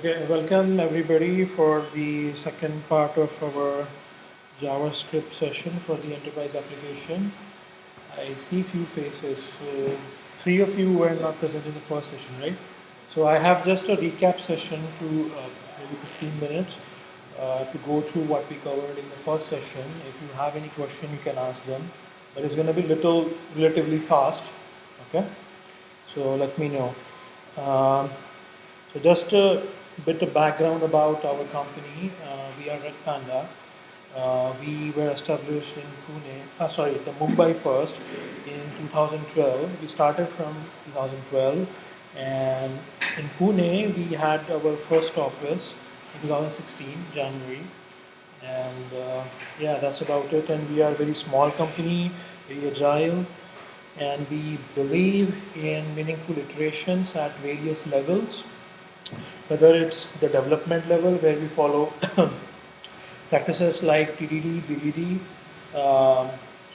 Okay, welcome everybody for the second part of our JavaScript session for the enterprise application. I see few faces. So three of you were not present in the first session, right? So I have just a recap session to maybe 15 minutes to go through what we covered in the first session. If you have any question, you can ask them. But it's going to be relatively fast. Okay, so let me know. Um, so just a bit of background about our company. We are Red Panda. We were established in the Mumbai first in 2012. We started from 2012, and in Pune we had our first office in 2016 January, and yeah, that's about it. And we are a very small company, very agile, and we believe in meaningful iterations at various levels, whether it's the development level where we follow practices like TDD, BDD.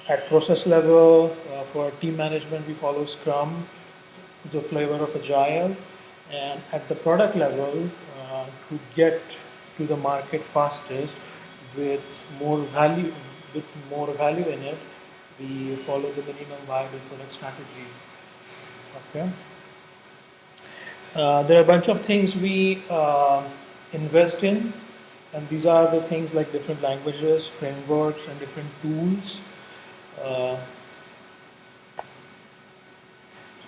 At process level, for team management, we follow Scrum, the flavor of Agile. And at the product level, to get to the market fastest with more value, with more value in it, we follow the minimum viable product strategy. Okay. There are a bunch of things we invest in, and these are the things like different languages, frameworks, and different tools. Uh, so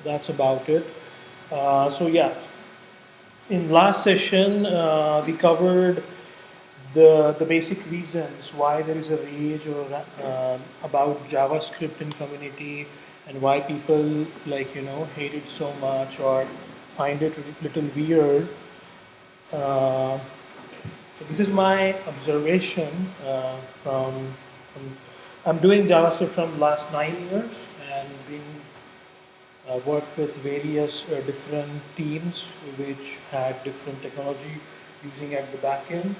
that's about it. So yeah, in last session we covered the basic reasons why there is a rage or about JavaScript in community, and why people hate it so much or find it a little weird. Uh, so this is my observation from I'm doing JavaScript from last 9 years and been worked with various different teams which had different technology using at the back end,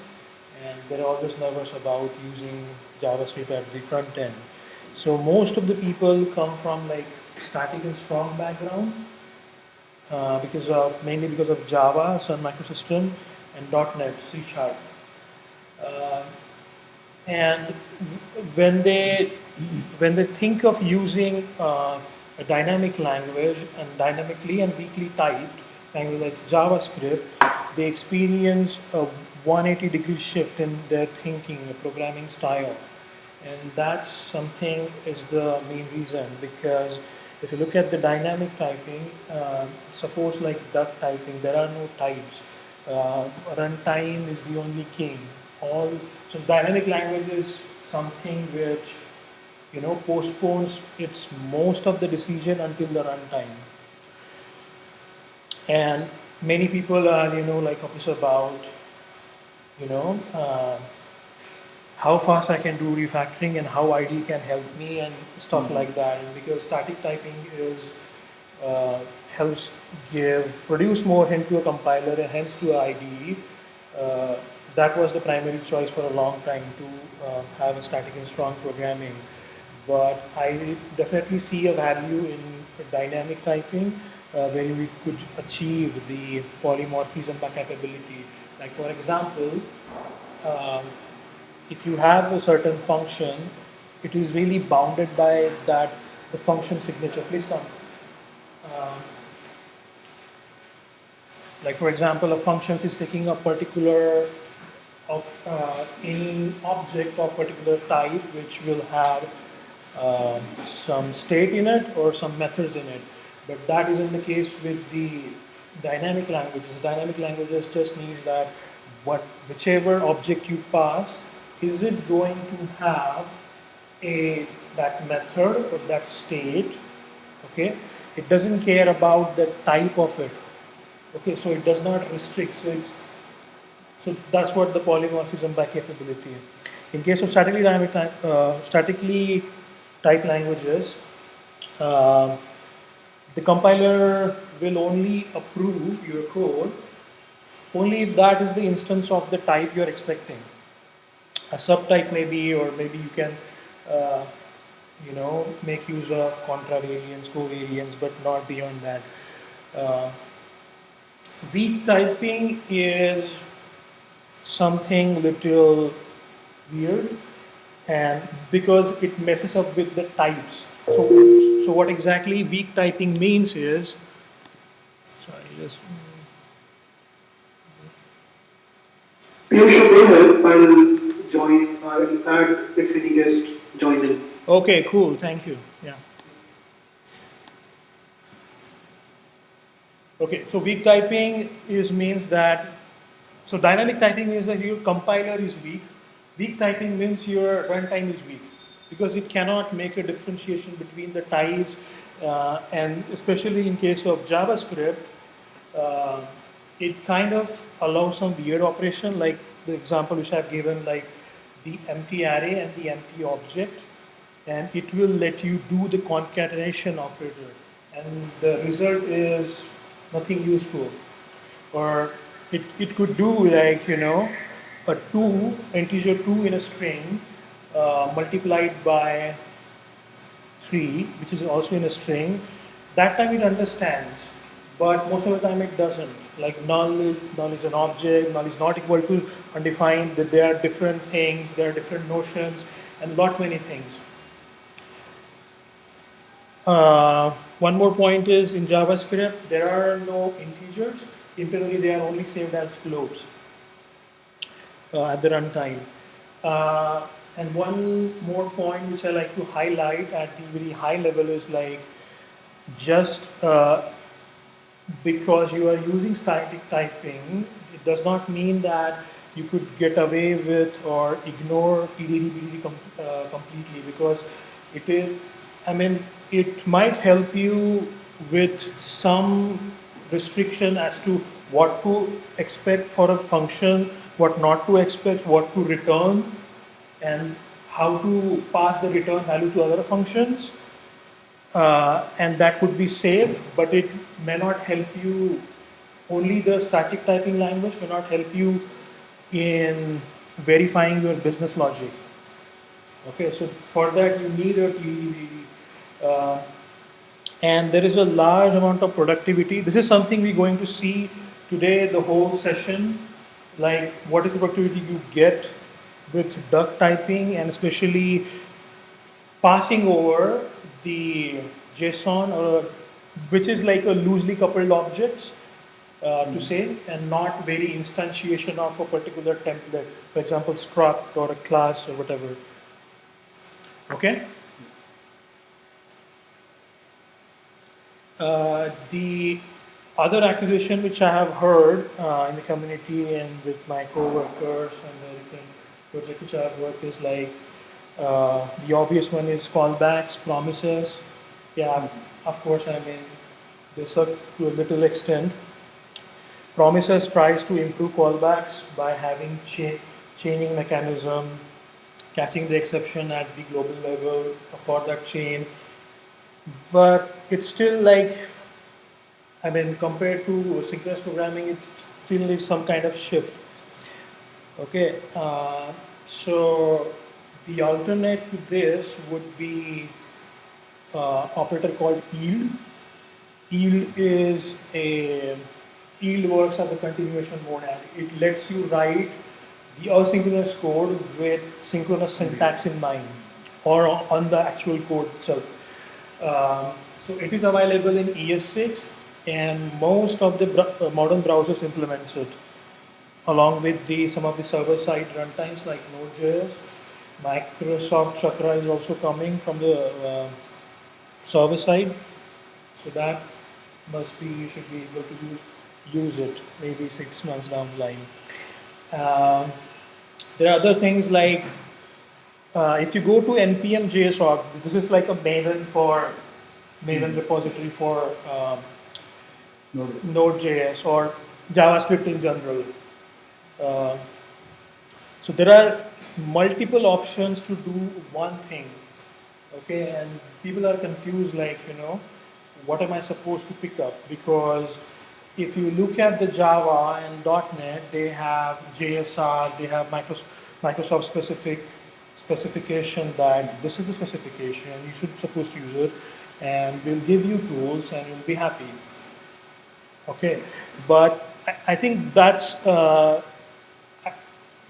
and they're always nervous about using JavaScript at the front end. So most of the people come from like static and strong background, mainly because of Java, Sun Microsystem, and .NET, C Sharp. Uh, and when they think of using a dynamic language and dynamically and weakly typed language like JavaScript, they experience a 180-degree shift in their thinking, a programming style, and that's something is the main reason. Because if you look at the dynamic typing, suppose like duck typing, there are no types. Runtime is the only king. All so dynamic language is something which postpones its most of the decision until the runtime, and many people are like obsessed about you know uh, how fast I can do refactoring and how IDE can help me and stuff like that. And because static typing is helps give produce more hint to a compiler and hence to a IDE. Uh, that was the primary choice for a long time to have a static and strong programming. But I definitely see a value in dynamic typing where we could achieve the polymorphism by capability. Like for example, um, if you have a certain function, it is really bounded by that the function signature. Please come. Uh, like for example, a function is taking a particular of any object of particular type, which will have some state in it or some methods in it. But that isn't the case with the dynamic languages. Dynamic languages just needs that whichever object you pass, is it going to have a that method or that state? Okay, it doesn't care about the type of it. Okay, so it does not restrict. So that's what the polymorphism by capability. In case of statically typed languages, uh, the compiler will only approve your code only if that is the instance of the type you're expecting. A subtype maybe, or maybe you can, uh, make use of contravariants, covariants, but not beyond that. Uh, Weak typing is something little weird, and because it messes up with the types. So what exactly weak typing means is, sorry, just You should go ahead. I'll join. I'll add if any guest join in. okay, cool, thank you. Yeah. Okay, so weak typing is means that, so dynamic typing means that your compiler is weak. Weak typing means your runtime is weak because it cannot make a differentiation between the types, and especially in case of JavaScript, uh, it kind of allows some weird operation, like the example which I've given, like the empty array and the empty object, and it will let you do the concatenation operator, and the result is nothing useful. Or it could do like, a 2 integer 2 in a string, multiplied by 3, which is also in a string. That time it understands, but most of the time it doesn't. Like null is an object, null is not equal to undefined, that there are different things, there are different notions, and lot many things. One more point is, in JavaScript, there are no integers. Internally, they are only saved as floats at the runtime. And one more point which I like to highlight at the very high level is like, just because you are using static typing, it does not mean that you could get away with or ignore PDD completely, because it is, I mean, it might help you with some restriction as to what to expect for a function, what not to expect, what to return, and how to pass the return value to other functions. And that could be safe, but it may not help you. Only the static typing language may not help you in verifying your business logic. Okay, so for that you need a TDD. And there is a large amount of productivity. This is something we're going to see today, the whole session, like what is the productivity you get with duck typing, and especially passing over the JSON, or which is like a loosely coupled objects, to say, and not very instantiation of a particular template, for example, struct or a class or whatever. Okay. The other accusation which I have heard in the community and with my co-workers and the different projects which I have worked is like, the obvious one is callbacks, promises. Yeah, of course, I mean, they suck to a little extent. Promises tries to improve callbacks by having chaining mechanism, catching the exception at the global level for that chain. But it's still like, I mean, compared to synchronous programming, it still needs some kind of shift. Okay, so the alternate to this would be operator called yield. Yield is a yield works as a continuation mode, and it lets you write the asynchronous code with synchronous syntax in mind, or on the actual code itself. So it is available in ES6, and most of the modern browsers implements it, along with some of the server-side runtimes like Node.js. Microsoft Chakra is also coming from the server side, so that must be, you should be able to use it maybe 6 months down the line. Um, there are other things like, if you go to npm JS.org, this is like a Maven repository for Node.js or JavaScript in general. Uh, so there are multiple options to do one thing. Okay, and people are confused, like, what am I supposed to pick up? Because if you look at the Java and .NET, they have JSR, they have Microsoft specific specification, that this is the specification, you should supposed to use it, and we'll give you tools and you'll be happy. Okay, but I think that's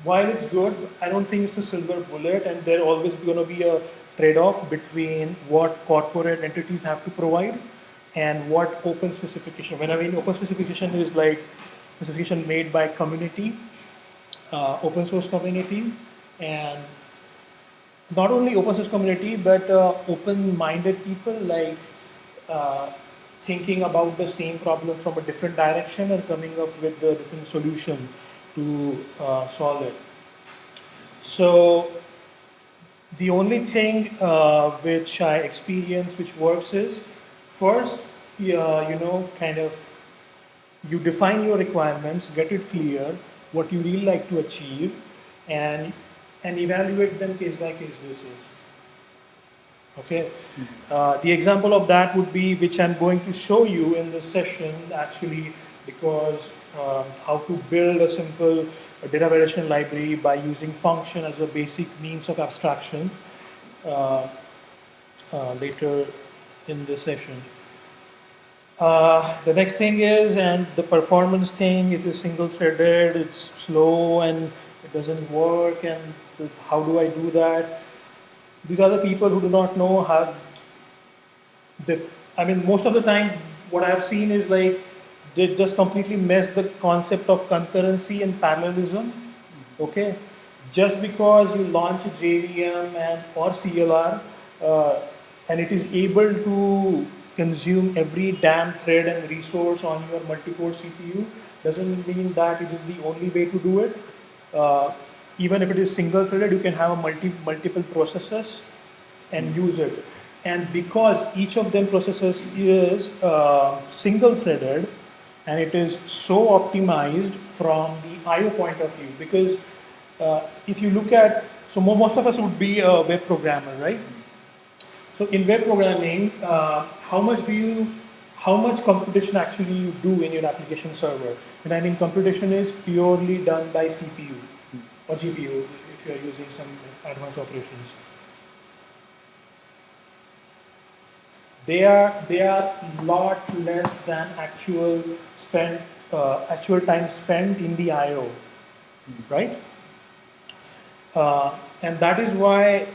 while it's good, I don't think it's a silver bullet, and there always going to be a trade-off between what corporate entities have to provide and what open specification. When I mean open specification is like specification made by community, open source community, and not only open source community but open-minded people like uh, thinking about the same problem from a different direction and coming up with a different solution to solve it. So the only thing which I experience which works is first, kind of you define your requirements, get it clear, what you really like to achieve, and evaluate them case by case basis. Okay. The example of that would be, which I'm going to show you in this session, actually, because how to build a simple data validation library by using function as a basic means of abstraction uh, later in this session. The next thing is, and the performance thing, it is single threaded, it's slow and it doesn't work, and how do I do that? These are the people who do not know how the, I mean, most of the time, what I've seen is like they just completely mess the concept of concurrency and parallelism. Okay, just because you launch a JVM and or CLR, uh, and it is able to consume every damn thread and resource on your multi-core CPU, doesn't mean that it is the only way to do it. Uh, Even if it is single-threaded, you can have a multiple processes and use it. And because each of them processes is single-threaded, and it is so optimized from the I/O point of view, because if you look at, so most of us would be a web programmer, right? So in web programming, how much computation actually you do in your application server? And I mean computation is purely done by CPU or GPU if you are using some advanced operations. They are lot less than actual time spent in the I/O, right? And that is why,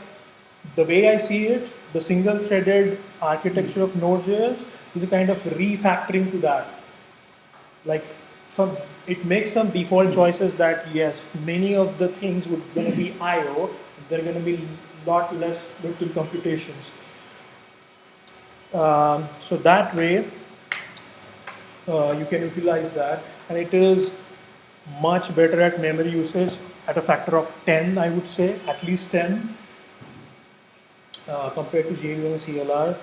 the way I see it, the single-threaded architecture of Node.js is a kind of refactoring to that. Like, some it makes some default choices that yes, many of the things would going to be I/O. They're going to be lot less little computations. So that way, you can utilize that, and it is much better at memory usage at a factor of 10, I would say, at least 10, compared to JVM and CLR.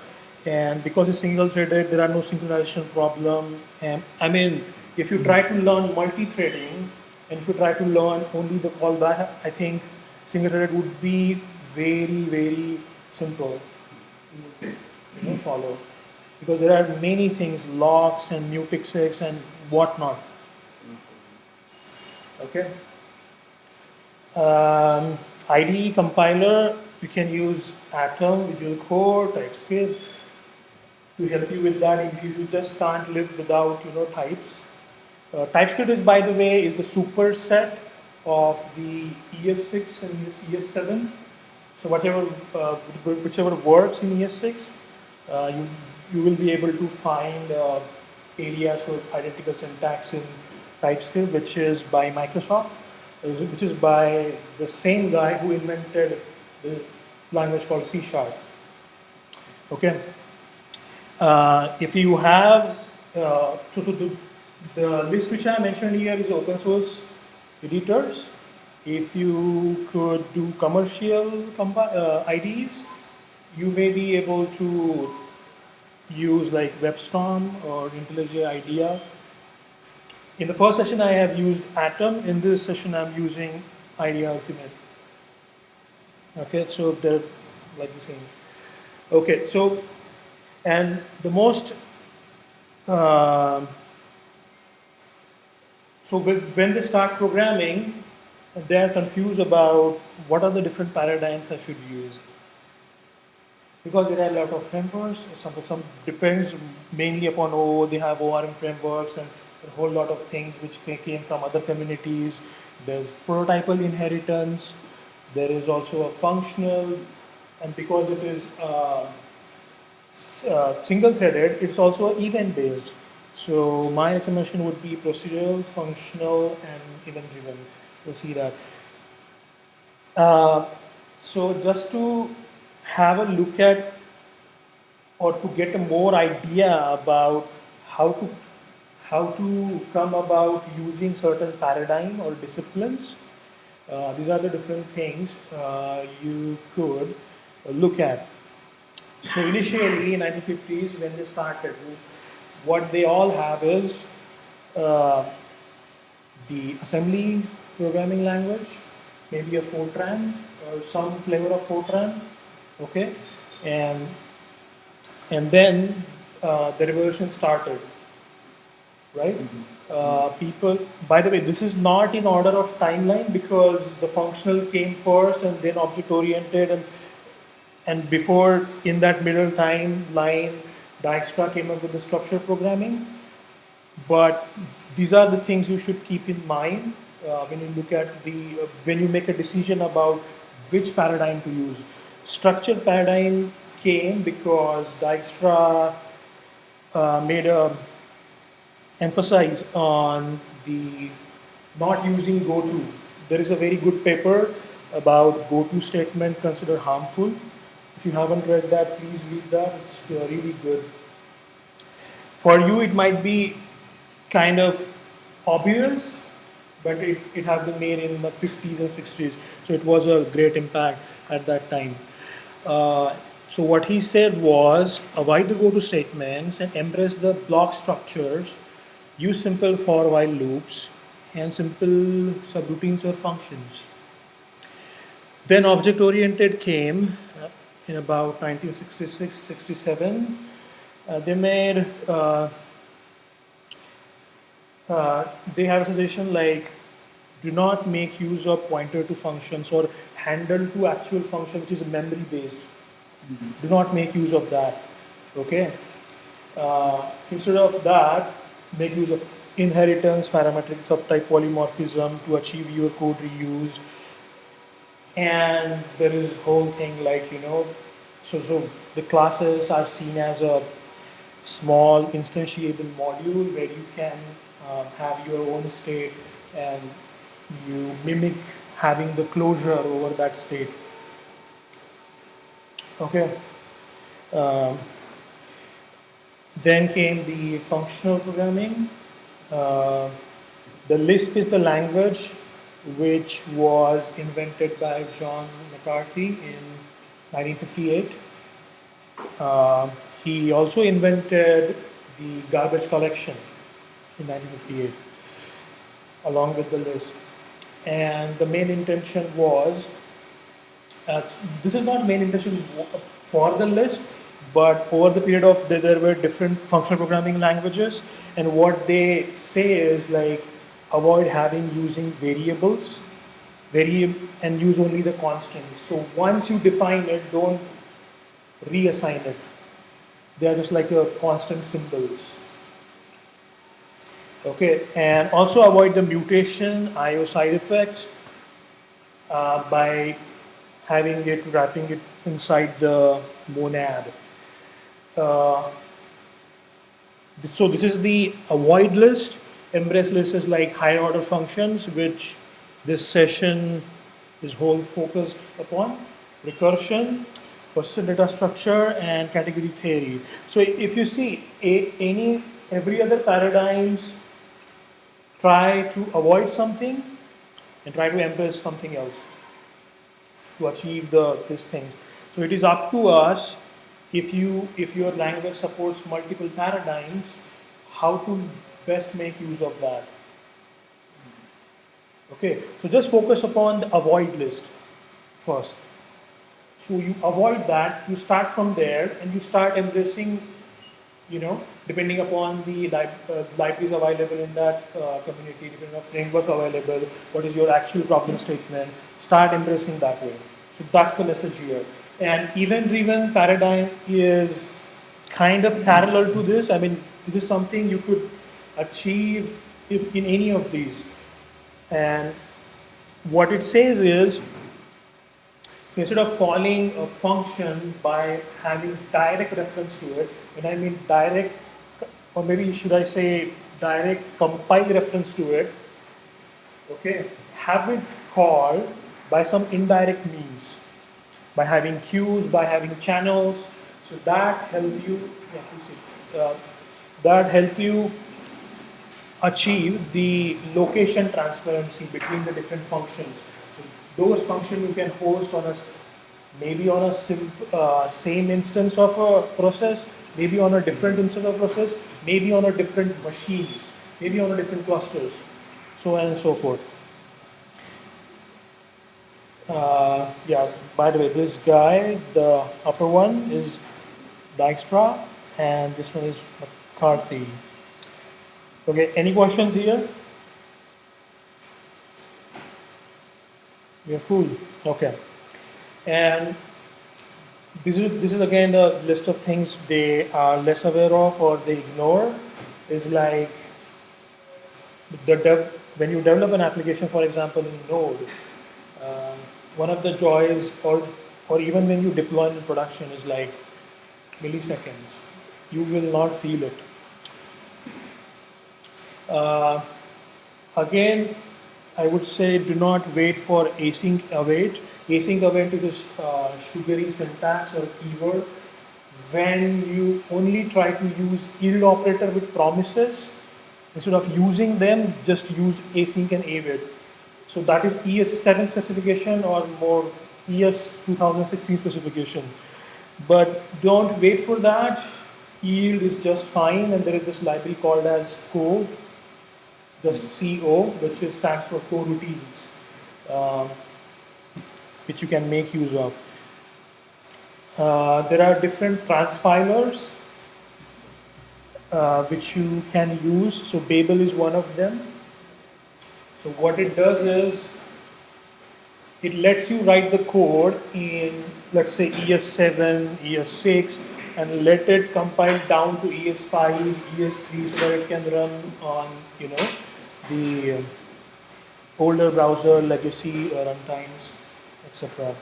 And because it's single-threaded, there are no synchronization problem. And I mean, if you try to learn multi-threading, and if you try to learn only the callback, I think single-threaded would be very, very simple. Follow, because there are many things, locks and mutex and whatnot. Okay. IDE compiler, you can use Atom, Visual Code, TypeScript to help you with that if you just can't live without types. TypeScript is, by the way, is the superset of the ES6 and ES7. So whichever works in ES6, you will be able to find areas for identical syntax in TypeScript, which is by Microsoft, which is by the same guy who invented the language called C#. Okay. If you have, the list which I mentioned here is open source editors. If you could do commercial IDEs, you may be able to use like WebStorm or IntelliJ IDEA. In the first session, I have used Atom. In this session, I'm using IDEA Ultimate. Okay, so they're like the same. Okay, so, and the most, so when they start programming, they're confused about what are the different paradigms I should use. because there are a lot of frameworks. Some depends mainly upon they have ORM frameworks and a whole lot of things which came from other communities. There's prototypal inheritance. There is also a functional, and because it is single threaded, it's also event based. So my recommendation would be procedural, functional, and event driven. You'll see that. Uh, so just to have a look at or to get a more idea about how to how to come about using certain paradigm or disciplines. These are the different things you could look at. So initially in 1950s when they started, what they all have is uh, the assembly programming language, maybe a Fortran or some flavor of Fortran, okay, and then the revolution started, right? People, by the way, this is not in order of timeline because the functional came first and then object oriented, and before in that middle timeline, Dijkstra came up with the structured programming. But these are the things you should keep in mind when you look at when you make a decision about which paradigm to use. Structured paradigm came because Dijkstra made a emphasize on the not using goto. There is a very good paper about goto statement considered harmful. If you haven't read that, please read that. It's really good. For you, it might be kind of obvious, but it had been made in the 50s and 60s. So it was a great impact at that time. So what he said was avoid the go-to statements and embrace the block structures, use simple for while loops and simple subroutines or functions. Then object oriented came in about 1966-67. They made they have a suggestion like do not make use of pointer to functions or handle to actual function which is memory based. Do not make use of that. Okay. Instead of that, make use of inheritance, parametric subtype polymorphism to achieve your code reuse. And there is whole thing like so the classes are seen as a small instantiable module where you can have your own state and you mimic having the closure over that state. Okay. Um, then came the functional programming. Uh, the Lisp is the language which was invented by John McCarthy in 1958. He also invented the garbage collection in 1958 along with the Lisp. And the main intention was, this is not main intention for the Lisp, but over the period of there were different functional programming languages, and what they say is like avoid having using variables, and use only the constants. So once you define it, don't reassign it. They are just like your constant symbols. Okay, and also avoid the mutation, IO side effects by wrapping it inside the monad. Uh, so this is the avoid list. Embrace list is like higher order functions, which this session is whole focused upon. Recursion, persistent data structure, and category theory. So if you see every other paradigms try to avoid something and try to embrace something else to achieve these things. So it is up to us if your language supports multiple paradigms, how to best make use of that. Okay, so just focus upon the avoid list first. So you avoid that, you start from there, and you start embracing, depending upon the libraries available in that community, depending on framework available, what is your actual problem statement, start embracing that way. So that's the message here. And event-driven paradigm is kind of parallel to this. I mean, this is something you could achieve in any of these. And what it says is, so instead of calling a function by having direct reference to it, when I mean direct, or maybe should I say direct compile reference to it, okay, have it called by some indirect means, by having queues, by having channels. So that help you, yeah, please see, that help you achieve the location transparency between the different functions. So those functions you can host on a maybe on a same instance of a process, maybe on a different instance of process, maybe on a different machines, maybe on a different clusters, so on and so forth. Yeah, by the way, this guy, the upper one is Dijkstra, and this one is McCarthy. Okay, any questions here? You're cool. Okay. And this is again a list of things they are less aware of or they ignore. Is like when you develop an application, for example, in Node, um, one of the joys, or even when you deploy in production, is like milliseconds. You will not feel it. Uh, Again, I would say do not wait for async await. Async await is a sugary syntax or keyword. When you only try to use yield operator with promises, instead of using them, just use async and await. So that is ES7 specification or more ES 2016 specification. But don't wait for that. Yield is just fine, and there is this library called as Co, just CO, which stands for coroutines, um, which you can make use of. There are different transpilers which you can use. So Babel is one of them. So what it does is it lets you write the code in, let's say, ES7, ES6, and let it compile down to ES5, ES3, so that it can run on, the older browser legacy runtimes, etc.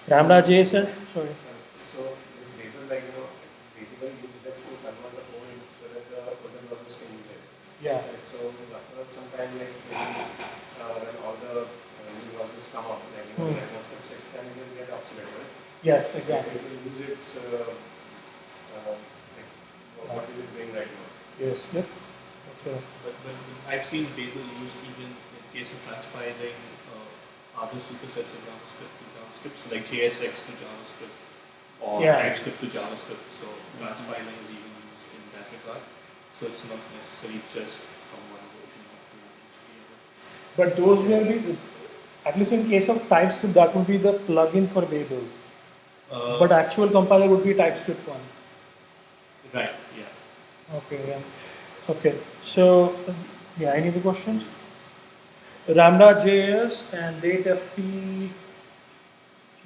RamdaJS, sorry. So this label, like, it's basically used just to convert the code so that the older browsers can use it. Yeah. Right? So after some time, like when all the new browsers come up, like JavaScript 6, then it will get obsolete, right? Yes, exactly. It will lose its like what is it doing right now? Yes, yep. That's right. But I've seen Babel used even in case of transpiling other supersets of JavaScript to JavaScript, so like JSX to JavaScript or TypeScript to JavaScript. So transpiling is even used in that regard. So it's not necessarily just from one version of the HTML. But those will be, at least in case of TypeScript, that would be the plugin for Babel. But actual compiler would be TypeScript one. Right, yeah. Okay, yeah. Okay, so, yeah, any other questions? RamdaJS and DateFP,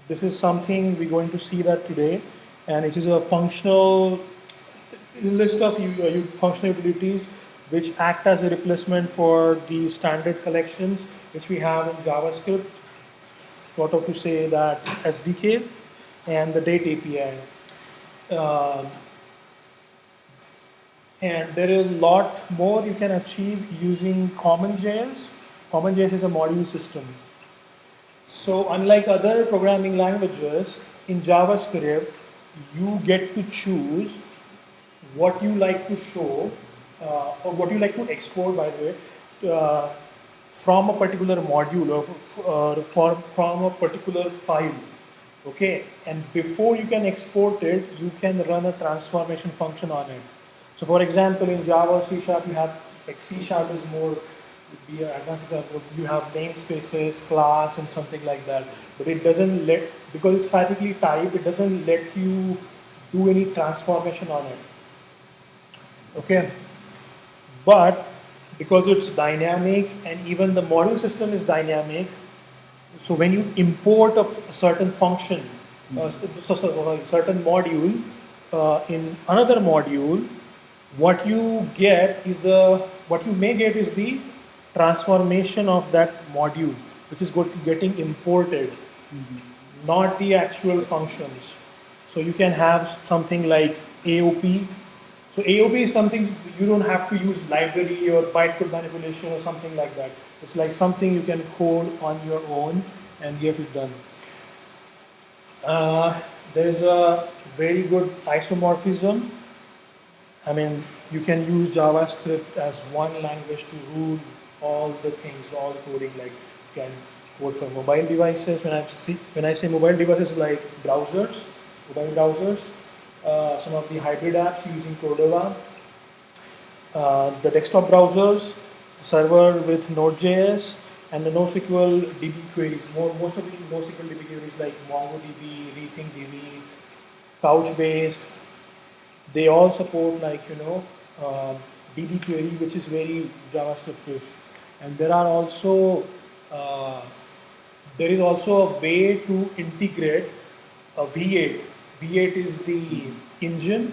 this is something we're going to see that today, and it is a functional list of functional utilities which act as a replacement for the standard collections which we have in JavaScript, sort of to say that SDK and the date API. And there is a lot more you can achieve using CommonJS. CommonJS is a module system. So unlike other programming languages, in JavaScript, you get to choose what you like to show or what you like to export, by the way, from a particular module or from a particular file. Okay, and before you can export it, you can run a transformation function on it. So for example, in Java or C# you have, like C# is more, would be an advanced example, you have namespaces, class and something like that. But it doesn't because it's statically typed, it doesn't let you do any transformation on it. Okay, but because it's dynamic and even the module system is dynamic, so when you import a certain function, certain module, in another module, what you get is what you may get is the transformation of that module, which is getting imported, not the actual functions. So you can have something like AOP. So AOP is something you don't have to use library or bytecode manipulation or something like that. It's like something you can code on your own and get it done. There is a very good isomorphism. I mean, you can use JavaScript as one language to rule all the things, all the coding. Like you can code for mobile devices. When I say mobile devices, like browsers, mobile browsers, some of the hybrid apps using Cordova, the desktop browsers, server with Node.js, and the NoSQL DB queries. Most of the NoSQL DB queries like MongoDB, RethinkDB, Couchbase, they all support DB query, which is very JavaScriptish. And uh, there is also a way to integrate a V8. V8 is the engine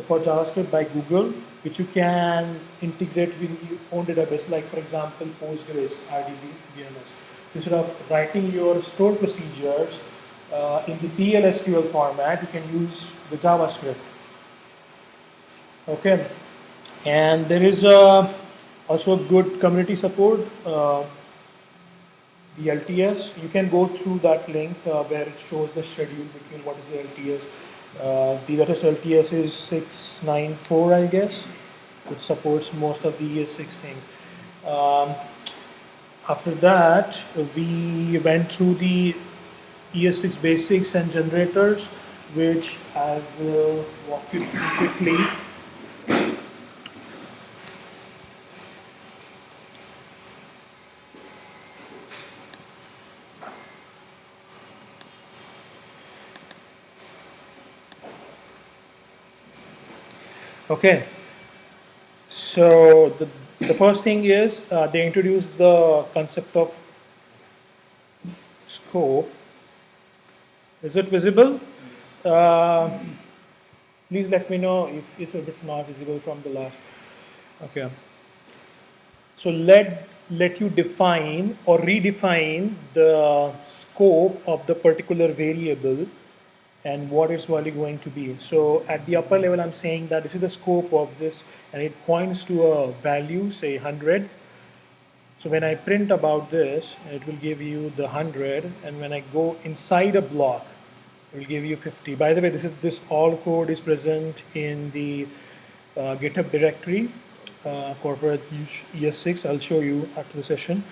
for JavaScript by Google, which you can integrate with your own database, like for example, Postgres, RDBMS. So instead of writing your stored procedures in the PL/SQL format, you can use the JavaScript. Okay, and there is also good community support. The LTS, you can go through that link where it shows the schedule between what is the LTS. The latest LTS is 694, I guess. It supports most of the ES6 things. After that, we went through the ES6 basics and generators, which I will walk you through quickly. Okay, so the first thing is they introduced the concept of scope. Is it visible? Please let me know if it's not visible from the last. Okay. So let you define or redefine the scope of the particular variable and what it's really going to be. So at the upper level, I'm saying that this is the scope of this, and it points to a value, say 100. So when I print about this, it will give you the 100, and when I go inside a block, it will give you 50. By the way, this all code is present in the GitHub directory, corporate ES6. I'll show you after the session,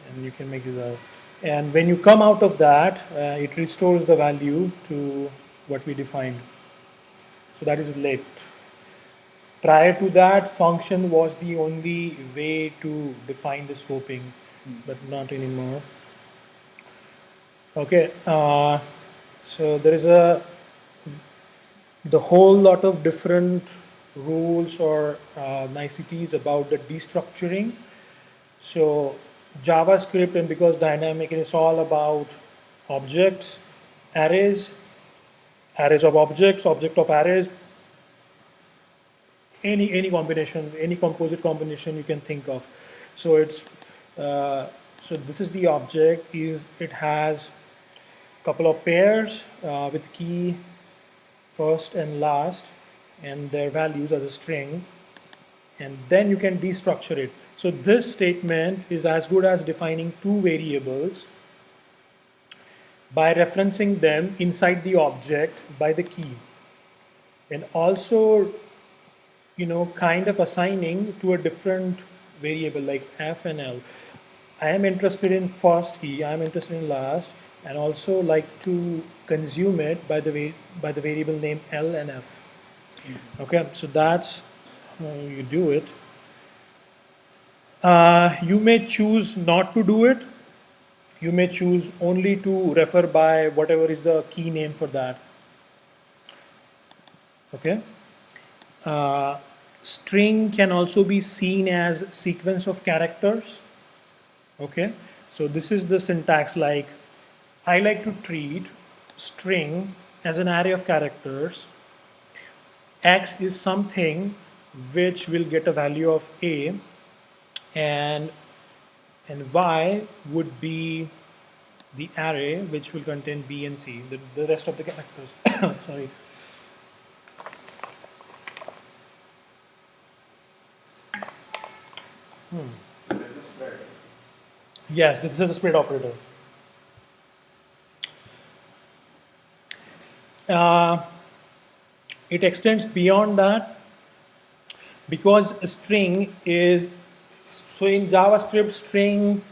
and you can make it out. And when you come out of that, it restores the value to what we defined. So that is let. Prior to that, function was the only way to define the scoping, but not anymore. Okay, so there is the whole lot of different rules or niceties about the destructuring. So JavaScript, and because dynamic, it's all about objects, arrays of objects, object of arrays, any combination, any composite combination you can think of. So it's so this is the object. It has a couple of pairs with key first and last, and their values as a string, and then you can destructure it. So this statement is as good as defining two variables by referencing them inside the object by the key, and also kind of assigning to a different variable like f and l. I am interested in first key, I am interested in last, and also like to consume it by the variable name l and f. Okay, so that's how you do it. You may choose not to do it. You may choose only to refer by whatever is the key name for that. Okay. String can also be seen as sequence of characters. Okay. So this is the syntax. Like I like to treat string as an array of characters, X is something which will get a value of A, and Y would be the array which will contain B and C, the rest of the characters. Sorry. So there's a spread. Yes, this is a split operator. It extends beyond that because a string is, so in JavaScript, string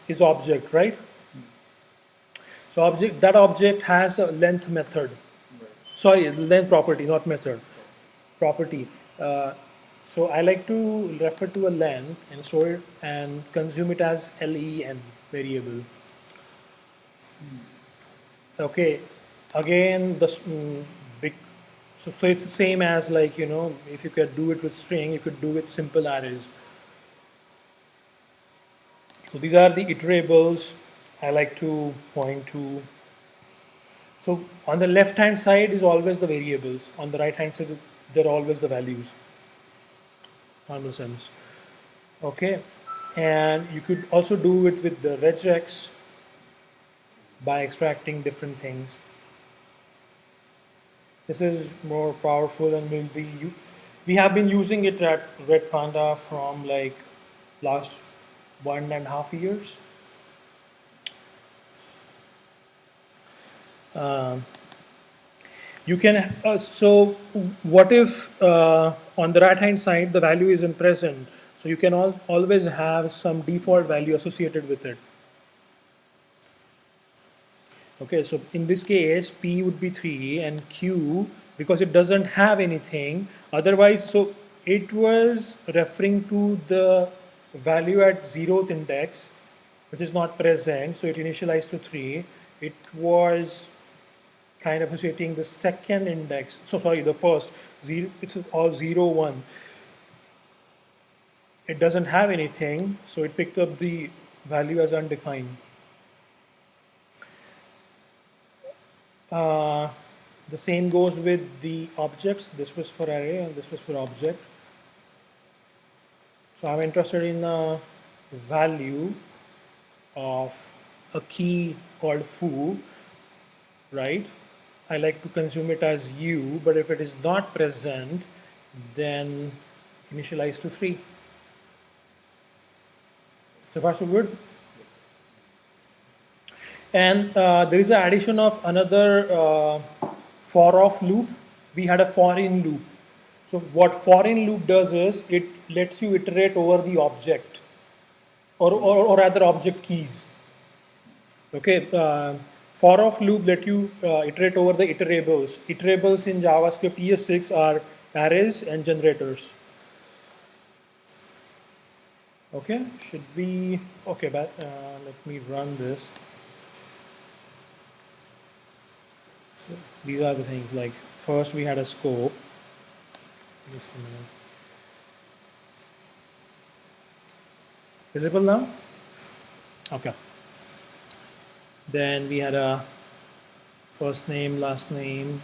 is object, right? So that object has a length method. Right. Sorry, length property, not method. Property. So I like to refer to a length and store it and consume it as len variable. Okay. Again, big. So it's the same as, like, if you could do it with string, you could do it simple arrays. So these are the iterables I like to point to. So on the left hand side is always the variables. On the right hand side, they're always the values. Normal sense. Okay. And you could also do it with the regex by extracting different things. This is more powerful and we have been using it at Red Panda from like last 1.5 years. You can so what if on the right hand side the value is in present, so you can always have some default value associated with it. Okay, so in this case P would be 3 and Q, because it doesn't have anything otherwise, so it was referring to the value at 0th index which is not present, so it initialized to 3. It was kind of associating the second index, so sorry, the first, it's all 0, 1. It doesn't have anything, so it picked up the value as undefined. The same goes with the objects. This was for array and this was for object. So I'm interested in a value of a key called foo, right? I like to consume it as u, but if it is not present, then initialize to 3. So far so good. And there is an addition of another for of loop. We had a for in loop. So what for in loop does is it lets you iterate over the object, or rather object keys. Okay, for of loop let you iterate over the iterables. Iterables in JavaScript ES6 are arrays and generators. Okay, should be okay. But let me run this. So these are the things. Like first we had a scope. Just a minute. Visible now? Okay. Then we had a first name, last name,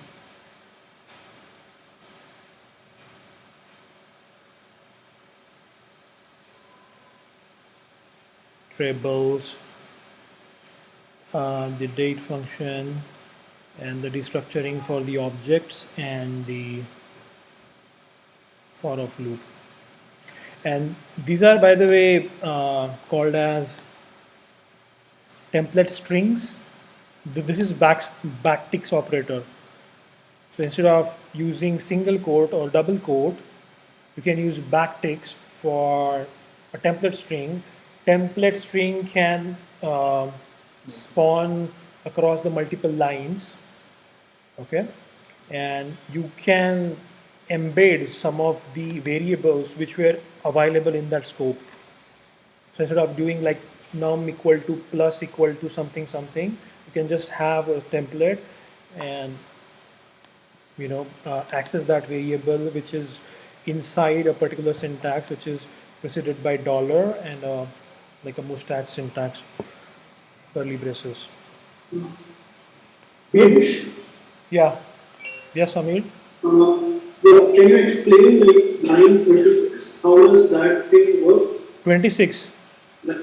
triples, the date function, and the destructuring for the objects, and the for of loop. And these are, by the way, called as template strings. This is backticks operator. So instead of using single quote or double quote, you can use backticks for a template string. Template string can spawn across the multiple lines. Okay, and you can embed some of the variables which were available in that scope. So instead of doing like num equal to plus equal to something something, you can just have a template and access that variable which is inside a particular syntax which is preceded by dollar and like a mustache syntax, curly braces. Piyush, Yeah. Yes, Samir. yeah, can you explain like line 36? How does that thing work? 26. Like,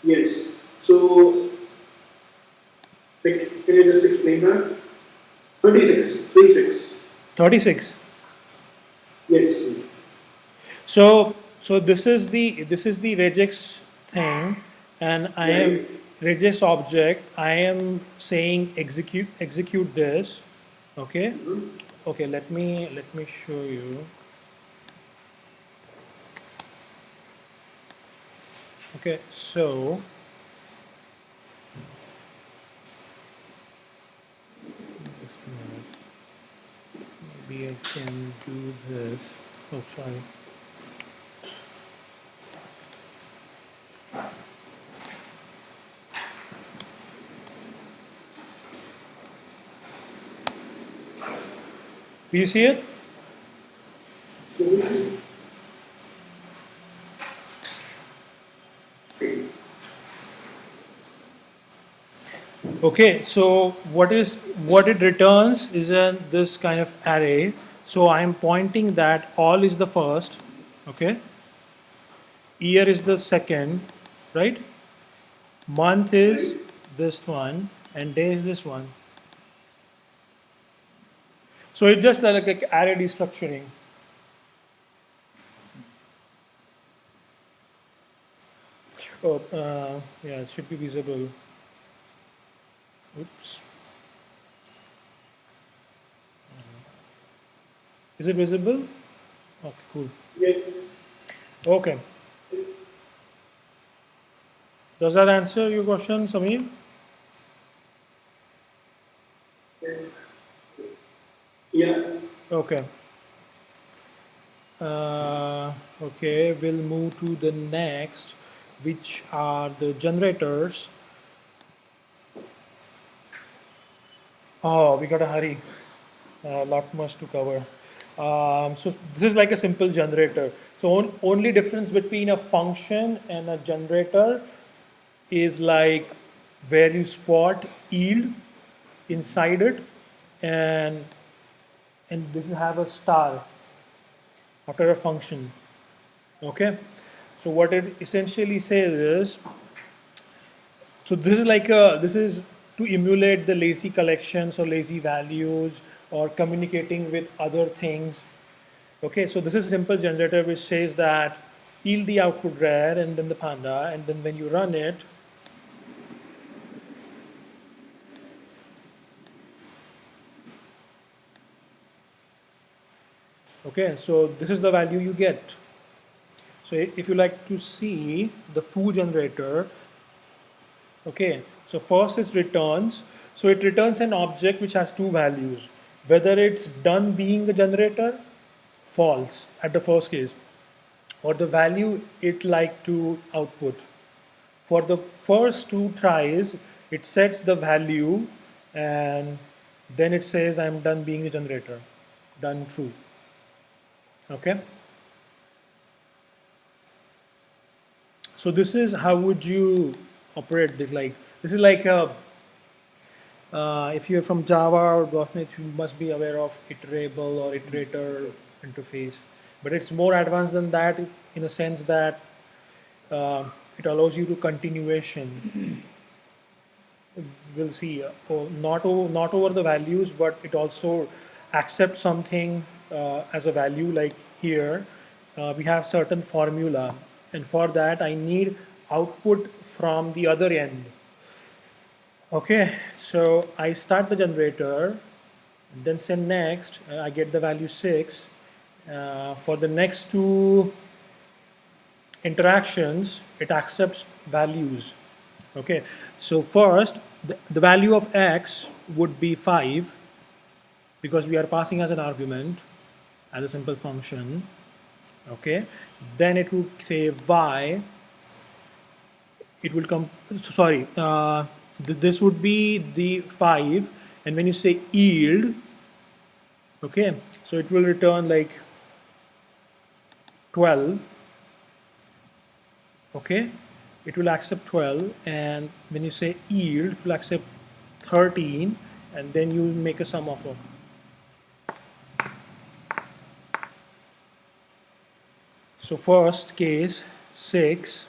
yes. So, like, can you just explain that? 36, 36. 36. Yes. So this is the regex thing, and I am Right. regex object. I am saying execute this. Okay. Okay. Let me show you. Okay. So just a minute. Maybe I can do this. Oh, sorry. Do you see it? Okay, so what it returns is this kind of array. So I'm pointing that all is the first, okay? Year is the second, right? Month is Right. this one, and day is this one. So it's just like a array destructuring. Oh, yeah, it should be visible. Oops. Is it visible? Okay, cool. Yeah. Okay. Does that answer your question, Samir? Yeah. Okay. Okay, we'll move to the next, which are the generators. Oh, we gotta hurry. A lot much to cover. So this is like a simple generator. So only difference between a function and a generator is like where you spot yield inside it, and this will have a star after a function. Okay. So what it essentially says is, so this is to emulate the lazy collections or lazy values or communicating with other things. Okay, so this is a simple generator which says that yield the output red and then the panda, and then when you run it, okay, so this is the value you get. So if you like to see the foo generator, okay, so first is returns. So it returns an object which has two values. Whether it's done being the generator, false at the first case, or the value it like to output. For the first two tries, it sets the value and then it says I'm done being a generator, done true. Okay. So this is how would you operate this? Like this is like a if you're from Java or .NET, you must be aware of iterable or iterator interface. But it's more advanced than that in a sense that it allows you to continuation. We'll see. Not over the values, but it also accepts something as a value. Like here, we have certain formula, and for that I need output from the other end. Okay, so I start the generator, then say next, I get the value 6. For the next two interactions, it accepts values. Okay, so first, the value of x would be 5 because we are passing as an argument as a simple function. Okay, then it would say y, it will come, sorry, this would be the 5, and when you say yield, okay, so it will return like 12. Okay, it will accept 12, and when you say yield, it will accept 13, and then you make a sum of them. So first case 6,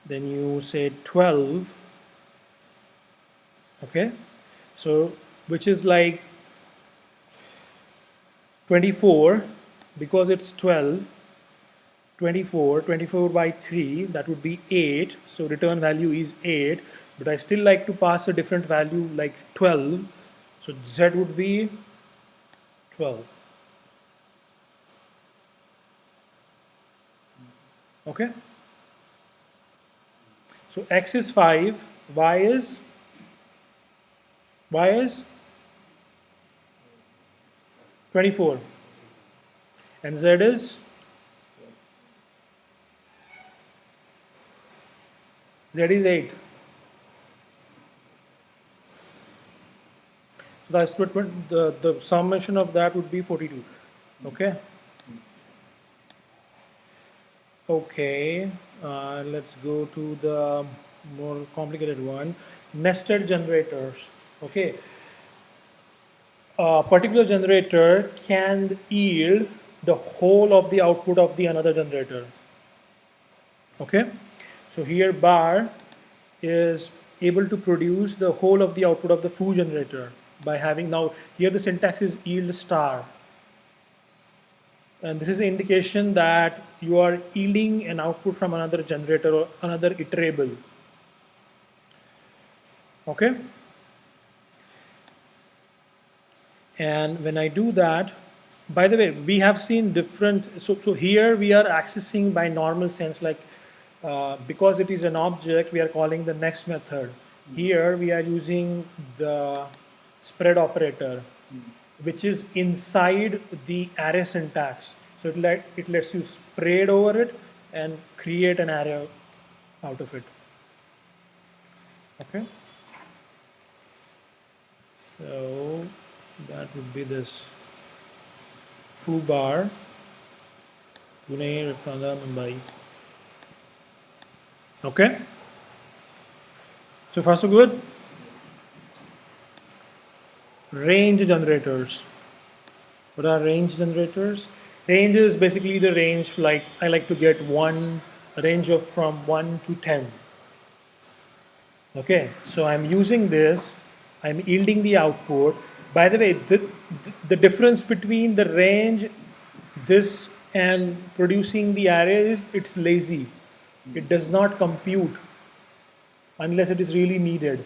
then you say 12, okay? So which is like 24, because it's 12, 24 by 3, that would be 8, so return value is 8, but I still like to pass a different value like 12, so Z would be 12. Okay? So X is 5, Y is 24, and Z is Z is 8. So that's what the summation of that would be 42. Okay. Okay. Let's go to the more complicated one. Nested generators. Okay. A particular generator can yield the whole of the output of the another generator. Okay. So here bar is able to produce the whole of the output of the foo generator by having, now here the syntax is yield star, and this is an indication that you are yielding an output from another generator or another iterable. Okay, and when I do that, by the way, we have seen different, so here we are accessing by normal sense, like because it is an object, we are calling the next method. Here we are using the spread operator, which is inside the array syntax. So it lets you spread over it and create an array out of it. Okay. So that would be this foo bar Pune, Ratnagiri, Mumbai. Okay. So far so good. Range generators. What are range generators? Range is basically the range, like I like to get a range of from 1 to 10. Okay, so I'm using this, I'm yielding the output. By the way, the difference between the range, this, and producing the array is it's lazy. It does not compute unless it is really needed,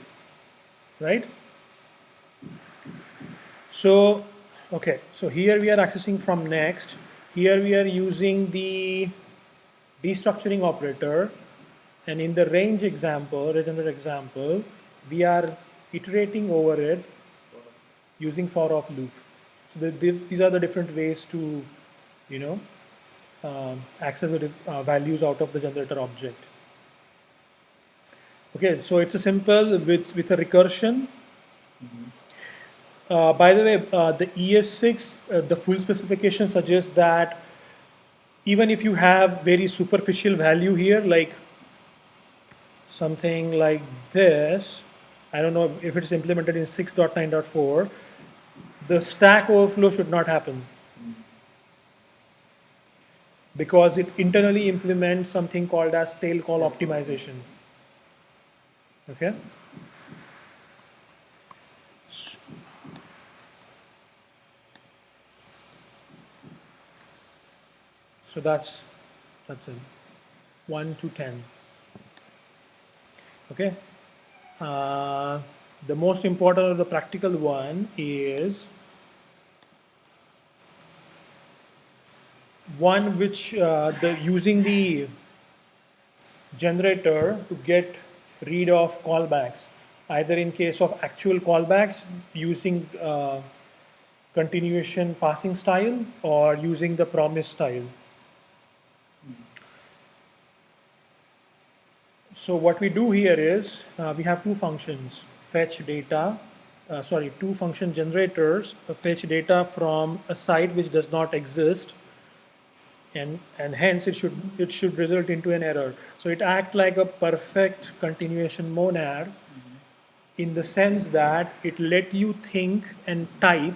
right? So, okay, so here we are accessing from next. Here we are using the destructuring operator, and in the range example, regenerate example, we are iterating over it using for op loop. So these are the different ways to, you know, access the values out of the generator object. Okay, so it's a simple with a recursion. By the way, the ES6, the full specification suggests that even if you have very superficial value here, like something like this, I don't know if it's implemented in 6.9.4, the stack overflow should not happen, because it internally implements something called as tail call optimization. Okay. So that's it. 1 to 10. Okay. The most important or the practical one is one which using the generator to get rid of callbacks, either in case of actual callbacks using continuation passing style or using the promise style. So what we do here is we have two functions, fetch data, two function generators, fetch data from a site which does not exist, and hence it should result into an error. So it acts like a perfect continuation monad, in the sense that it let you think and type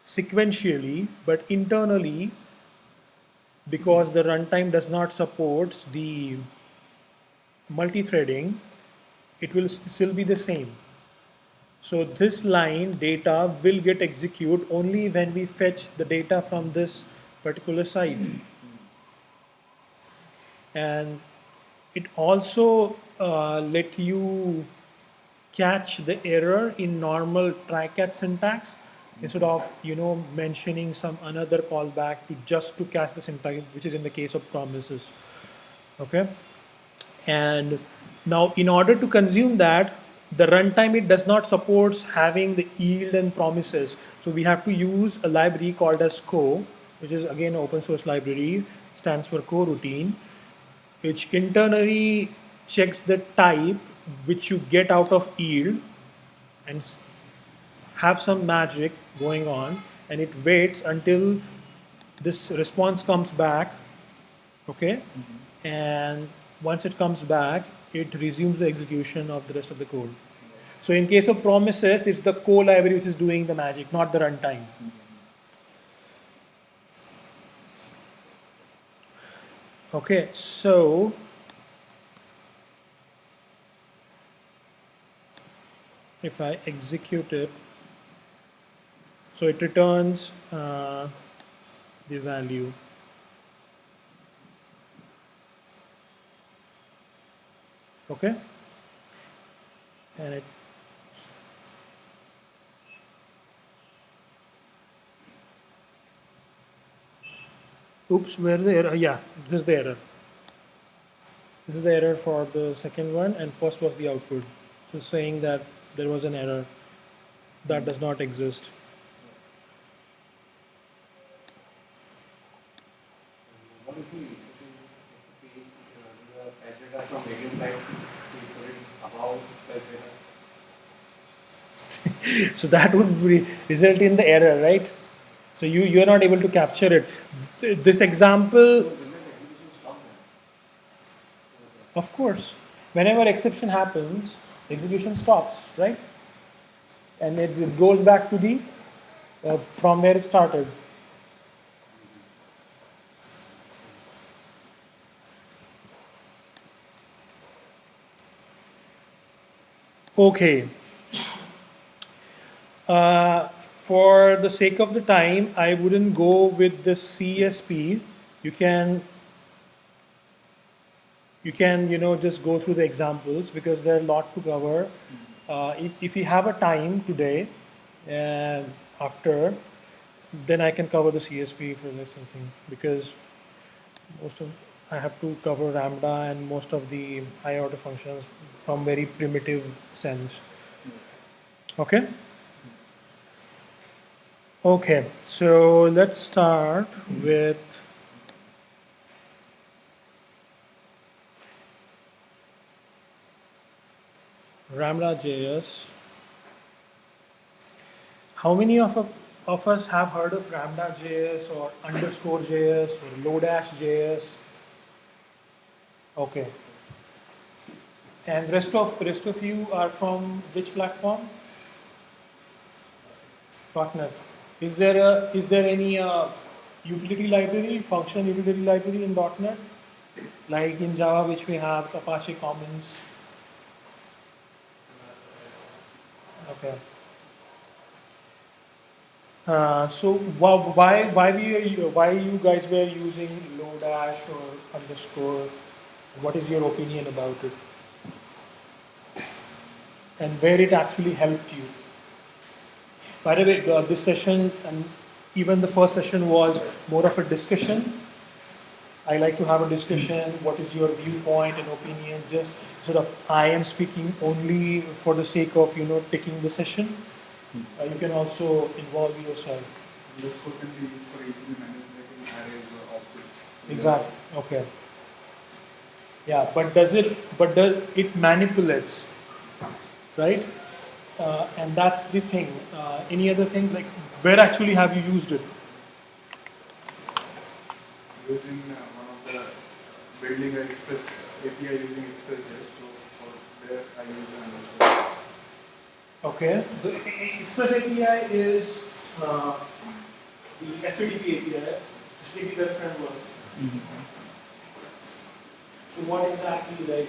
sequentially, but internally, because the runtime does not support the multi-threading, it will still be the same. So this line data will get executed only when we fetch the data from this particular site. And it also let you catch the error in normal try-catch syntax instead of mentioning some another callback to catch the syntax, which is in the case of promises. Okay. And now, in order to consume that, the runtime it does not support having the yield and promises. So we have to use a library called as co, which is again an open source library, stands for coroutine, which internally checks the type which you get out of yield and have some magic going on, and it waits until this response comes back. Okay. And once it comes back, it resumes the execution of the rest of the code. So in case of promises, it's the core library which is doing the magic, not the runtime. Okay, so if I execute it, so it returns the value. Okay, and it oops, where the error? Yeah, this is the error. This is the error for the second one, and first was the output. So saying that there was an error that does not exist. What if we do the fetch data from variant side, we put it above fetch data? So that would result in the error, right? So you're not able to capture it. This example, So will the execution stop then? of course, whenever exception happens, execution stops, right? And it goes back to the from where it started. Okay. For the sake of the time, I wouldn't go with the CSP. You can just go through the examples because there are a lot to cover. If you have a time today and after, then I can cover the CSP for this something because most of I have to cover Ramda and most of the high order functions from very primitive sense. Okay. Okay, so let's start with RamdaJS. How many of us have heard of RamdaJS or underscore JS or Lodash.js? Okay. And rest of you are from which platform? .NET. Is there any utility library, function utility library in .NET? Like in Java, which we have Apache Commons. Okay. So why you guys were using Lodash or underscore? What is your opinion about it? And where it actually helped you? By the way, this session and even the first session was more of a discussion. I like to have a discussion. What is your viewpoint and opinion? Just sort of, I am speaking only for the sake of taking the session. You can also involve yourself. This code can be used for easily manipulating arrays or objects. So Exactly. Okay. Yeah, but does it manipulates, right? And that's the thing. Any other thing like where actually have you used it? using one of the building an express API using express.js. So for there I use an underscore. Okay. The Express API is the HTTP API, HTTP web framework. So what exactly like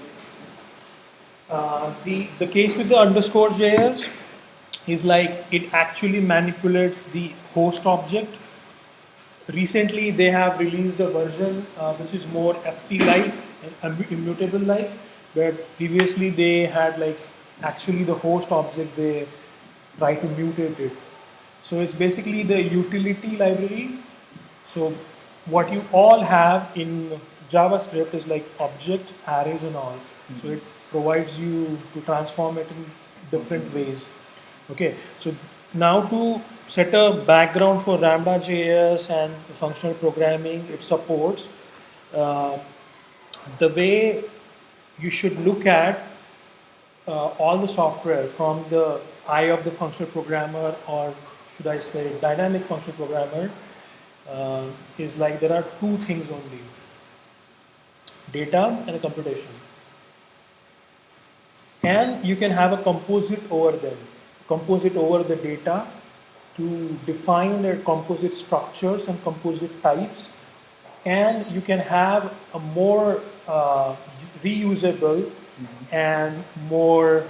the case with the underscore JS is like it actually manipulates the host object. Recently, they have released a version which is more FP-like and immutable-like, where previously they had like actually the host object they try to mutate it. So it's basically the utility library. So what you all have in JavaScript is like object, arrays, and all. So it provides you to transform it in different ways. Okay, so now to set a background for RamdaJS and functional programming, it supports uh, the way you should look at all the software from the eye of the functional programmer, or should I say dynamic functional programmer, is like there are two things only: data and a computation. And you can have a composite over them, composite over the data to define the composite structures and composite types, and you can have a more reusable and more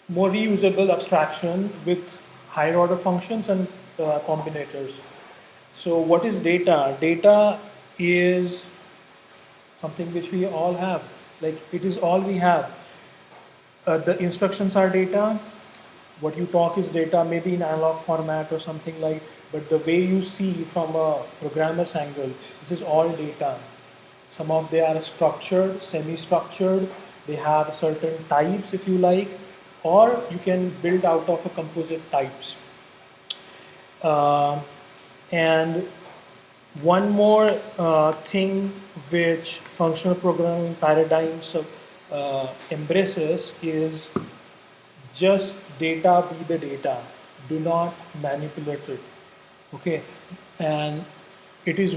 reusable abstraction with higher order functions and combinators. So what is data? Data is something which we all have. Like it is all we have. The instructions are data. What you talk is data, maybe in analog format or something like. But the way you see from a programmer's angle, this is all data. Some of they are structured, semi-structured. They have certain types, if you like, or you can build out of a composite types. Uh, and one more thing which functional programming paradigms embraces is just data be the data. Do not manipulate it. Okay, and it is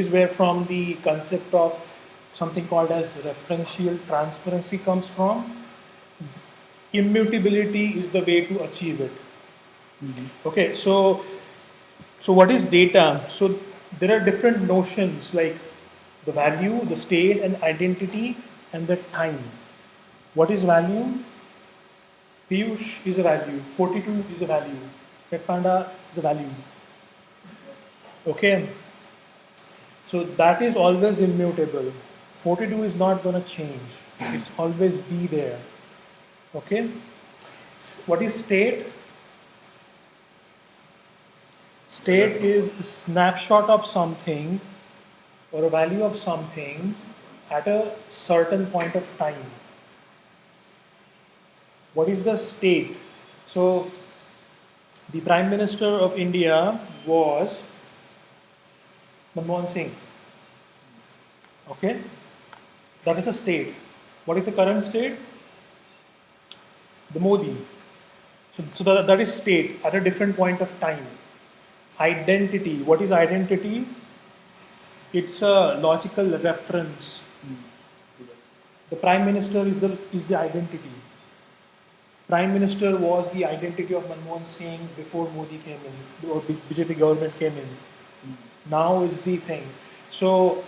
where from the concept of something called as referential transparency comes from. Immutability is the way to achieve it. Okay, so what is data? So there are different notions like the value, the state, and identity, and the time. What is value? Piyush is a value. 42 is a value. Pet Panda is a value. Okay, so that is always immutable. 42 is not going to change. It's always be there. Okay. What is state? State is a snapshot of something or a value of something at a certain point of time. What is the state? So the Prime Minister of India was Manmohan Singh. Okay? That is a state. What is the current state? The Modi. So that is state at a different point of time. Identity. What is identity? It's a logical reference. The Prime Minister is the identity. Prime Minister was the identity of Manmohan Singh before Modi came in, or BJP government came in. Now is the thing. So,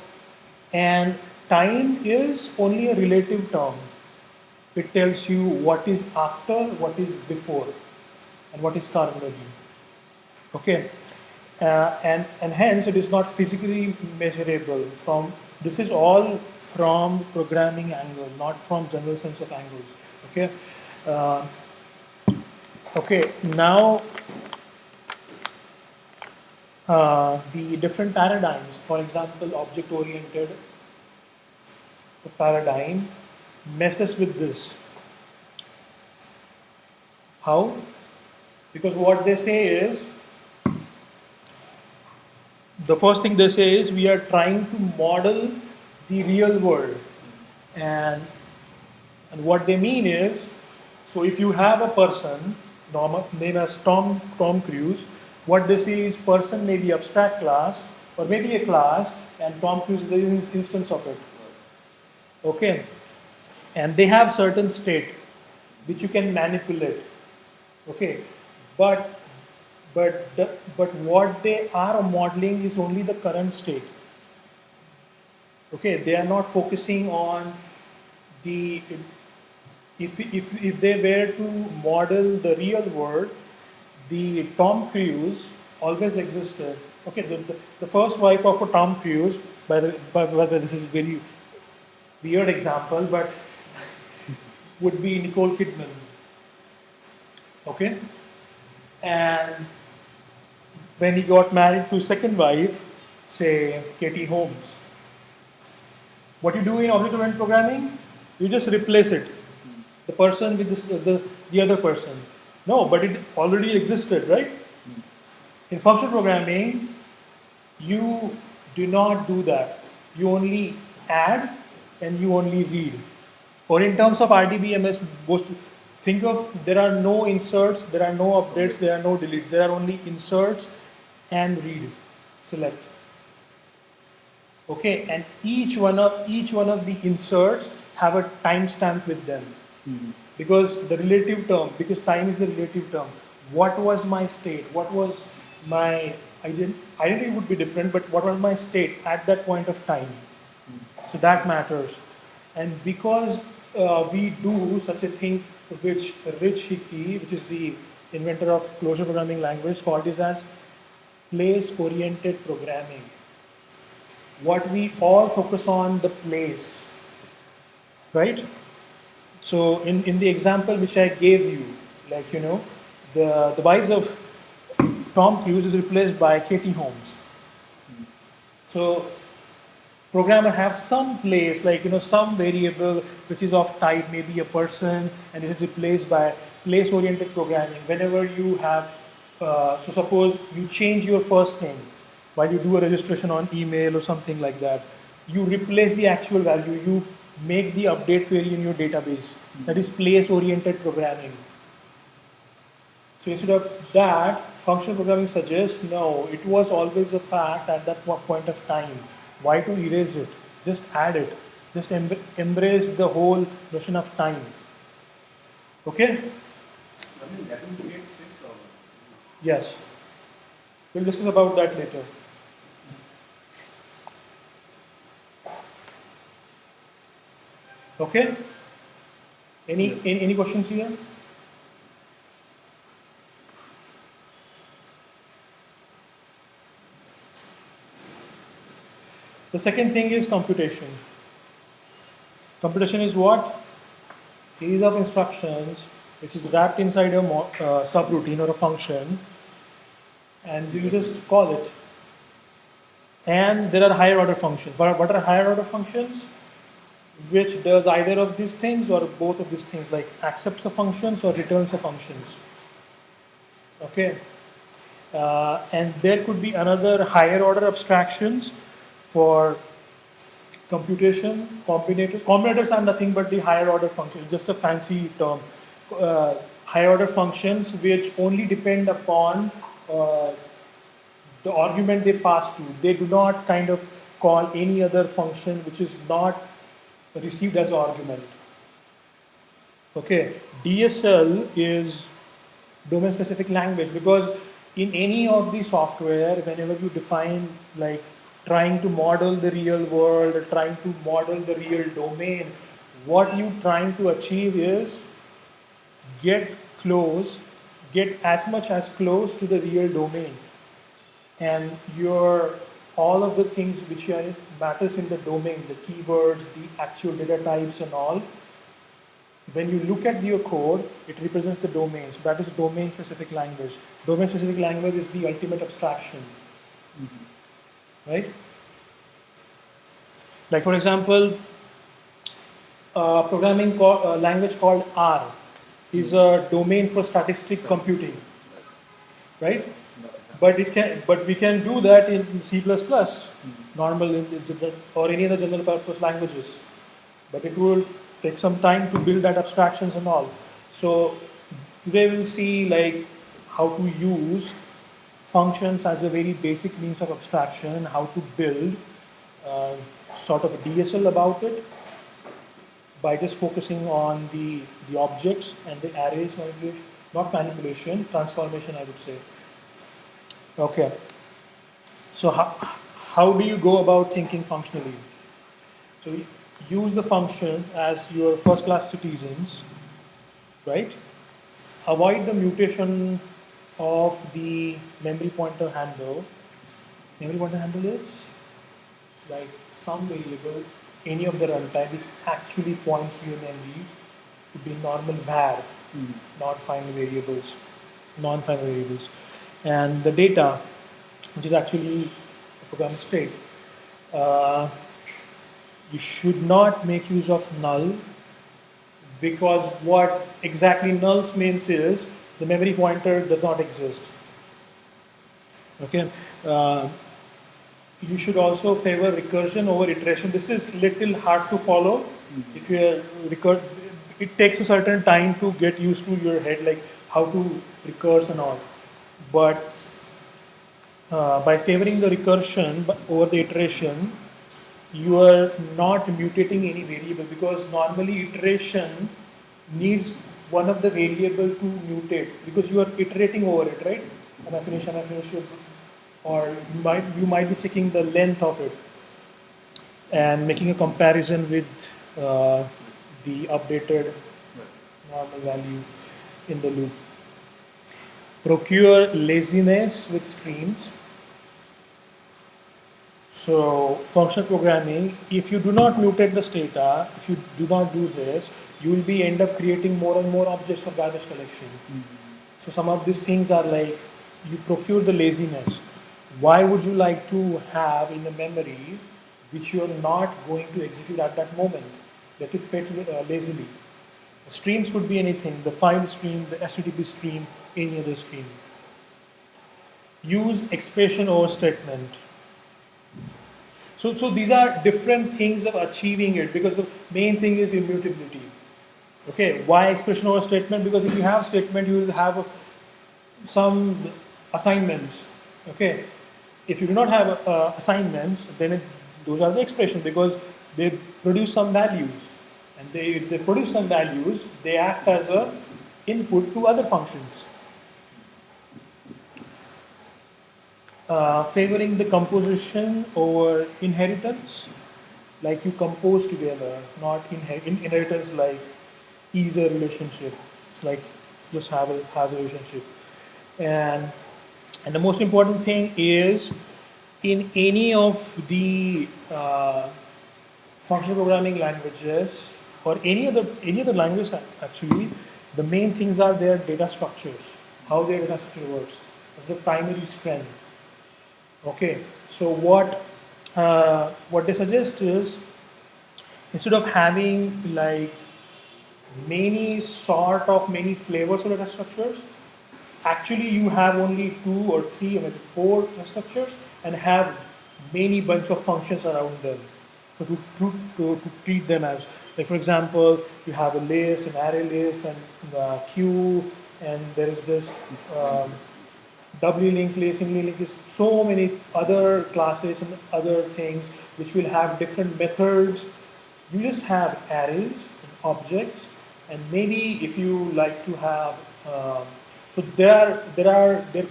and time is only a relative term. It tells you what is after, what is before, and what is currently. Okay, and hence it is not physically measurable. From this is all from programming angle, not from general sense of angles. Okay. Okay, now the different paradigms, for example, object-oriented paradigm messes with this. How? Because what they say is, the first thing they say is we are trying to model the real world, and what they mean is, so if you have a person named as Tom Cruise, what they say is person may be abstract class or maybe a class, and Tom Cruise is the instance of it. Okay, and they have certain state. which you can manipulate. Okay, but but what they are modeling is only the current state. Okay, they are not focusing on the if they were to model the real world, the Tom Cruise always existed. Okay, the first wife of a Tom Cruise, by the way, this is very weird example, but would be Nicole Kidman. Okay, and when he got married to second wife, say Katie Holmes, what you do in object-oriented programming, you just replace it, the person with the other person. No, but it already existed, right? In functional programming, you do not do that. You only add and you only read. Or in terms of RDBMS, think of there are no inserts, there are no updates, there are no deletes. There are only inserts and read, select. Okay, and each one of the inserts have a timestamp with them. Because the relative term, because time is the relative term. What was my state? What was my identity would be different, but what was my state at that point of time? So that matters. And because we do such a thing, which Rich Hickey, which is the inventor of closure programming language, called this as place-oriented programming. What we all focus on the place, right? So in the example which I gave you, like the wives of Tom Cruise is replaced by Katie Holmes. So programmer have some place, like some variable which is of type maybe a person, and it is replaced by place-oriented programming. Whenever you have, so suppose you change your first name while you do a registration on email or something like that, you replace the actual value, you make the update query in your database. That is place-oriented programming. So instead of that, functional programming suggests, no, it was always a fact at that point of time. Why to erase it? Just add it. Just embrace the whole notion of time. Okay? I mean, that will create space problem. Yes. We'll discuss about that later. Okay? Any questions here? The second thing is computation. Computation is what? Series of instructions which is wrapped inside a subroutine or a function, and you just call it. And there are higher order functions. What are higher order functions? Which does either of these things or both of these things, like accepts a functions or returns a functions. Okay. And there could be another higher order abstractions for computation. Combinators are nothing but the higher order functions, just a fancy term. Higher order functions which only depend upon the argument they pass to. They do not kind of call any other function which is not received as argument. Okay, DSL is domain specific language, because in any of the software, whenever you define like trying to model the real world, trying to model the real domain, what you're trying to achieve is get as much as close to the real domain. And all of the things which matters in the domain, the keywords, the actual data types and all, when you look at your code, it represents the domain. So that is domain specific language. Domain specific language is the ultimate abstraction. Right? Like for example, a programming language called R is a domain for statistic computing. Right? But we can do that in C++, normal or any other general purpose languages. But it will take some time to build that abstractions and all. So today we'll see like how to use functions as a very basic means of abstraction, how to build sort of a DSL about it. by just focusing on the objects and the arrays manipulation, not manipulation, transformation, I would say. Okay. So how do you go about thinking functionally? So use the function as your first class citizens, right? Avoid the mutation of the memory pointer handle. Memory pointer handle is like some variable, any of the runtime which actually points to your memory to be normal var, not final variables, non-final variables. And the data, which is actually a program state, uh, you should not make use of null, because what exactly nulls means is the memory pointer does not exist. Okay. You should also favor recursion over iteration. This is little hard to follow. If you are it takes a certain time to get used to your head, like how to recurse and all. But by favoring the recursion over the iteration, you are not mutating any variable, because normally iteration needs one of the variable to mutate, because you are iterating over it, right? Am I finished? Am I finished? Or you might be checking the length of it and making a comparison with the updated normal value in the loop. Procure laziness with streams. So functional programming, if you do not mutate this data, if you do not do this, you will be end up creating more and more objects for garbage collection. So some of these things are like, you procure the laziness. Why would you like to have in the memory which you are not going to execute at that moment? Let it fit lazily. Streams could be anything, the file stream, the HTTP stream, any other stream. Use expression over statement. So these are different things of achieving it, because the main thing is immutability. Okay, why expression over statement? Because if you have statement, you will have some assignments. Okay, if you do not have assignments, then those are the expressions, because they produce some values, and if they produce some values, they act as a input to other functions. Favoring the composition over inheritance, like you compose together, not inheritance like is a relationship. It's like just has a relationship. And the most important thing is, in any of the functional programming languages, or any other language actually, the main things are their data structures, how their data structure works. That's the primary strength. Okay, so what they suggest is, instead of having like many flavors of data structures, actually you have only 2 or 3 or maybe 4 data structures, and have many bunch of functions around them. So to treat them as, like for example, you have a list, an array list, and the queue, and there is this W-link list, link is so many other classes and other things which will have different methods. You just have arrays and objects, and maybe if you like to have, so there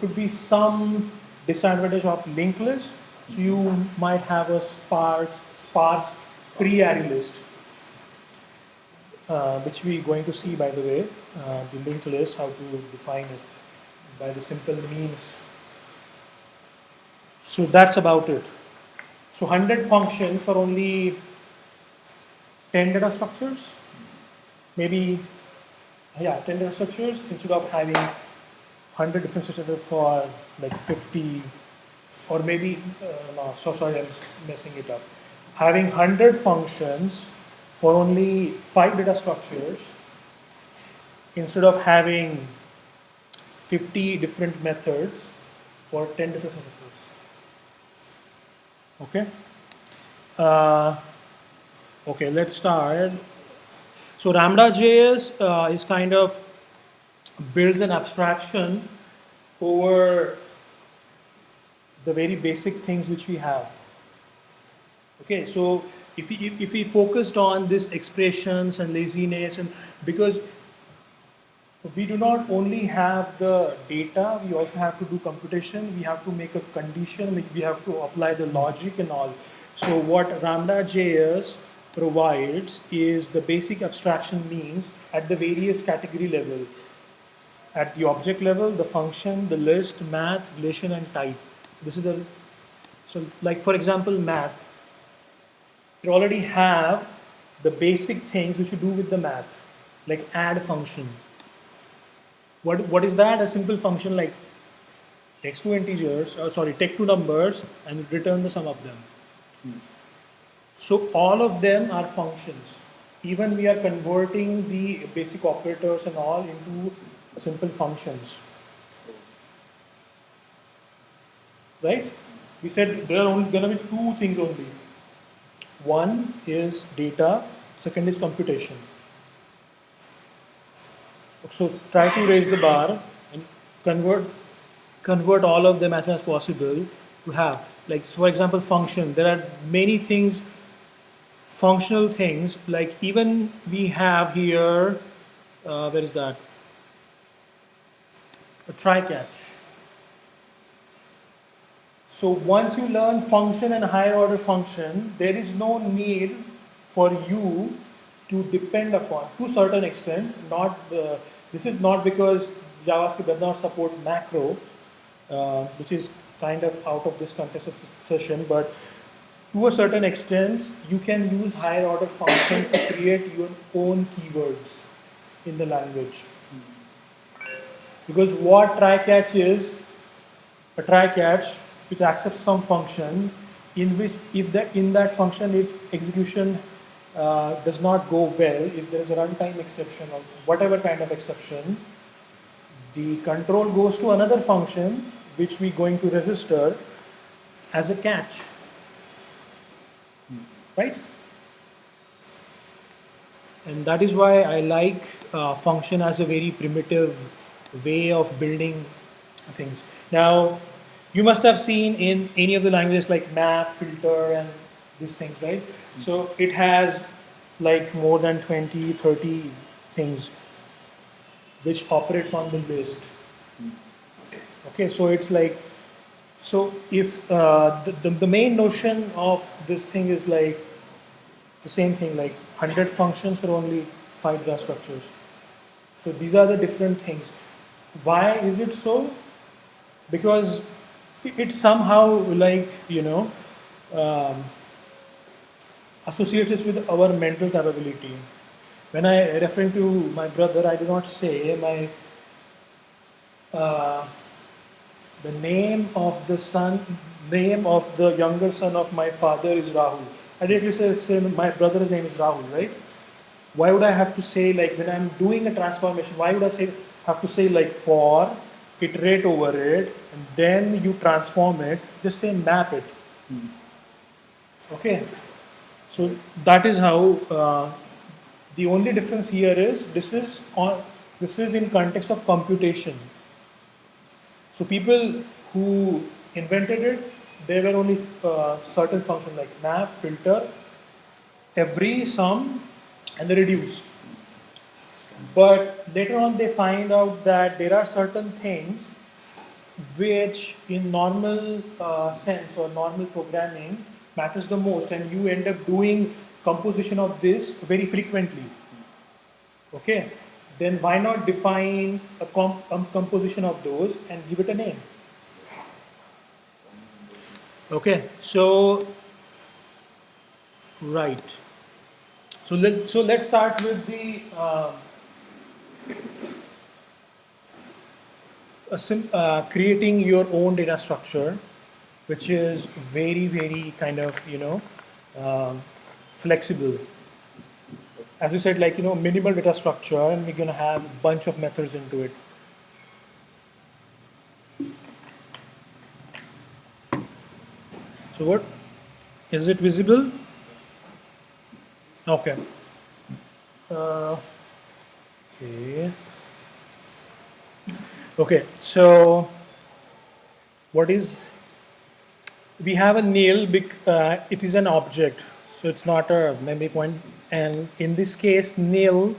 could be some disadvantage of linked list. So you might have a sparse pre-array list, which we're going to see, by the way, the linked list, how to define it by the simple means. So that's about it. So 100 functions for only 10 data structures, maybe, 10 data structures, instead of having 100 different structures for like 50, or maybe, no, so sorry, I'm messing it up. Having 100 functions for only 5 data structures, instead of having 50 different methods for 10 different structures. Okay. Okay, let's start. So RamdaJS is kind of builds an abstraction over the very basic things which we have. Okay, so if we focused on this expressions and laziness, and because we do not only have the data, we also have to do computation, we have to make a condition, we have to apply the logic and all. So what RamdaJS provides is the basic abstraction means at the various category level. At the object level, the function, the list, math, relation, and type. This is the, so like for example, math. You already have the basic things which you do with the math, like add function. What is that? A simple function like takes two integers, take two numbers and return the sum of them. So all of them are functions. Even we are converting the basic operators and all into simple functions. Right? We said there are only going to be two things only. One is data, second is computation. So try to raise the bar and convert all of them as much as possible to have, like for example, function. There are many things, functional things, like even we have here, where is that? A try catch. So once you learn function and higher order function, there is no need for you to depend upon, to a certain extent, this is not because JavaScript does not support macro, which is kind of out of this context of session, but to a certain extent, you can use higher order function to create your own keywords in the language. Because what try catch is, a try catch which accepts some function in which in that function if execution does not go well, if there is a runtime exception or whatever kind of exception, the control goes to another function which we going to register as a catch, right? And that is why I like function as a very primitive way of building things. Now, you must have seen in any of the languages like map, filter, and these things, right? So it has like more than 20, 30 things which operates on the list. Okay, so it's like, so if the main notion of this thing is like the same thing, like 100 functions for only 5 data structures. So these are the different things. Why is it so? Because it somehow like, associates with our mental capability. When I refer to my brother, I do not say my the name of the younger son of my father is Rahul. I directly say my brother's name is Rahul, right? Why would I have to say, like when I'm doing a transformation, why would I have to say like for, iterate over it, and then you transform it, just say map it. Okay, so that is how the only difference here is this is in context of computation. So people who invented it, there were only certain functions like map, filter, every, sum, and the reduce. But later on they find out that there are certain things which in normal sense or normal programming matters the most, and you end up doing composition of this very frequently. Okay, then why not define a composition of those and give it a name? Okay, so right. So let's start with the creating your own data structure, which is very, very kind of flexible. As we said, like minimal data structure, and we're gonna have a bunch of methods into it. So what is it visible? Okay. Okay. Okay. So what is? We have a nil. It is an object. So it's not a memory point. And in this case, nil.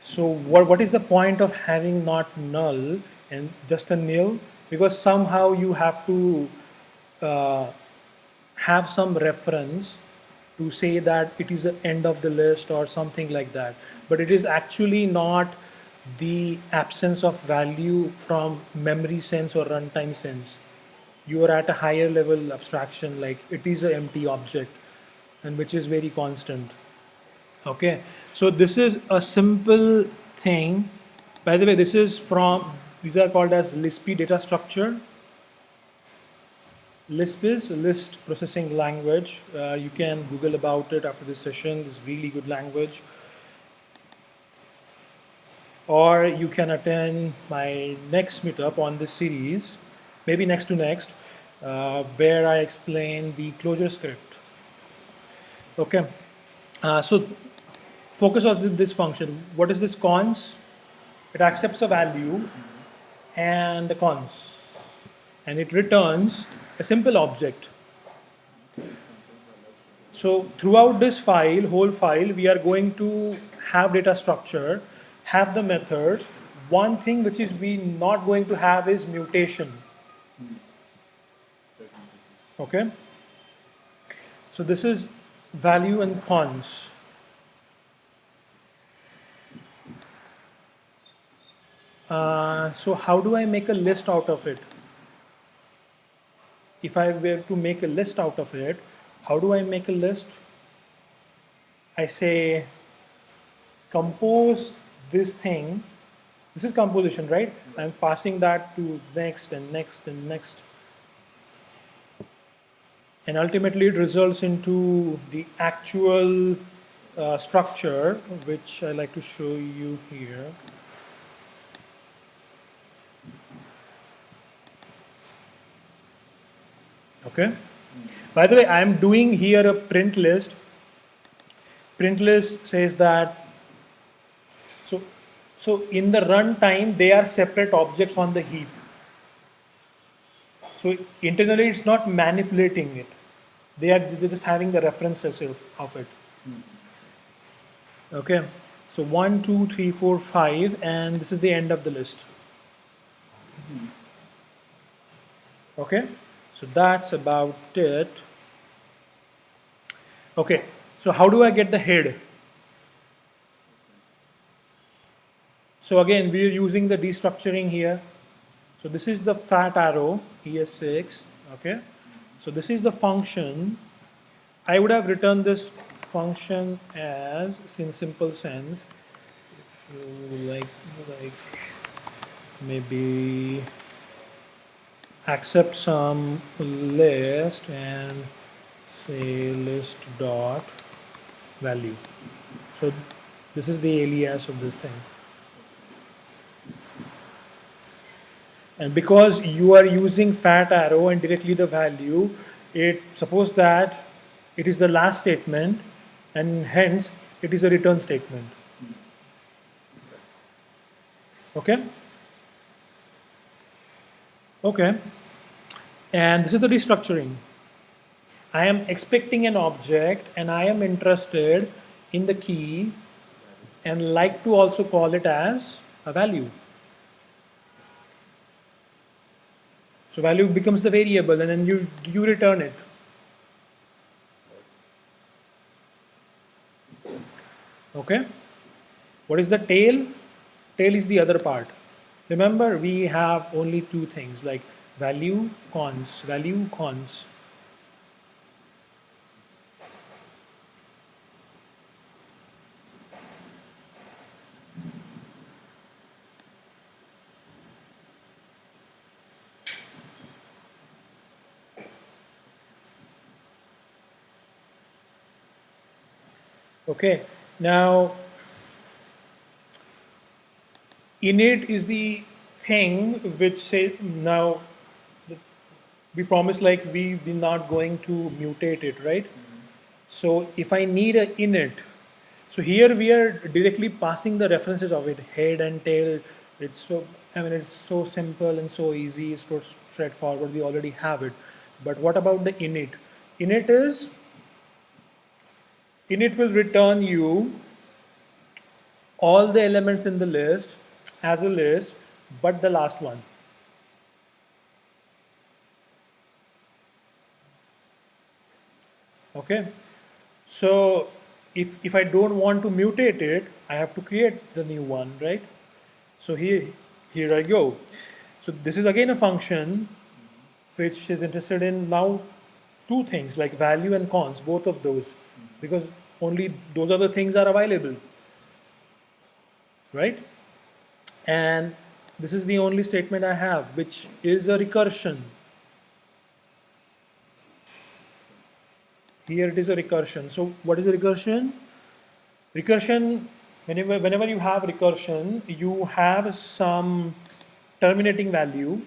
So what is the point of having not null and just a nil? Because somehow you have to uh, have some reference to say that it is the end of the list or something like that. But it is actually not the absence of value from memory sense or runtime sense. You are at a higher level abstraction, like it is an empty object and which is very constant. Okay, so this is a simple thing. By the way, this is from, these are called as Lispy data structure. Lisp is list processing language. You can Google about it after this session. It's really good language. Or you can attend my next meetup on this series, maybe next to next, where I explain the closure script. Okay, so focus on this function. What is this cons? It accepts a value and the cons, and it returns a simple object. So throughout this file, whole file, we are going to have data structure, have the methods. One thing which is we not going to have is mutation. Okay. So this is value and cons. So how do I make a list out of it? If I were to make a list out of it, how do I make a list? I say compose this thing. This is composition, right? I'm passing that to next and next and next. And ultimately it results into the actual structure, which I like to show you here. Okay. By the way, I am doing here a print list. Print list says that, so in the runtime, they are separate objects on the heap. So internally, it's not manipulating it. They're just having the references of it. Okay. So 1, 2, 3, 4, 5, and this is the end of the list. Okay. So that's about it. Okay. So how do I get the head? So again, we're using the destructuring here. So this is the fat arrow, ES6, okay? So this is the function. I would have written this function as, in simple sense, if you like maybe accept some list and say list dot value. So this is the alias of this thing. And because you are using fat arrow and directly the value, it suppose that it is the last statement and hence it is a return statement. Okay? Okay. And this is the restructuring. I am expecting an object and I am interested in the key and like to also call it as a value. So value becomes the variable and then you return it. Okay. What is the tail? Tail is the other part. Remember, we have only two things like value, cons, value, cons. Okay, now init is the thing which say now we promise like we're not going to mutate it, right? So if I need a init, so here we are directly passing the references of it, head and tail. It's so, I mean, it's so simple and so easy, it's so straightforward. We already have it. But what about the init? Init is init will return you all the elements in the list as a list, but the last one. Okay, so if I don't want to mutate it, I have to create the new one, right? So here I go. So this is again a function which is interested in now two things like value and cons, both of those, because only those other things are available, right? And this is the only statement I have, which is a recursion. Here it is a recursion. So what is a recursion? Recursion, whenever you have recursion, you have some terminating value,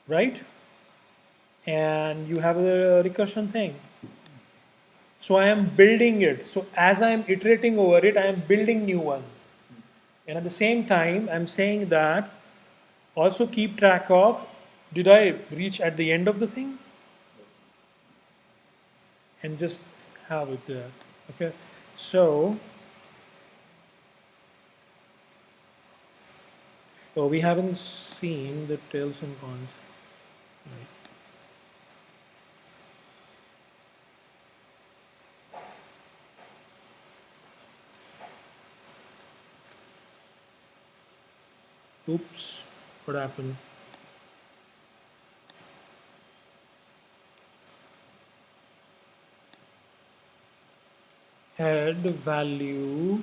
right? And you have a recursion thing. So I am building it. So as I am iterating over it, I am building new one. And at the same time, I'm saying that also keep track of, did I reach at the end of the thing? And just have it there. Okay. So we haven't seen the tails and cons. Right. Oops, what happened? Head value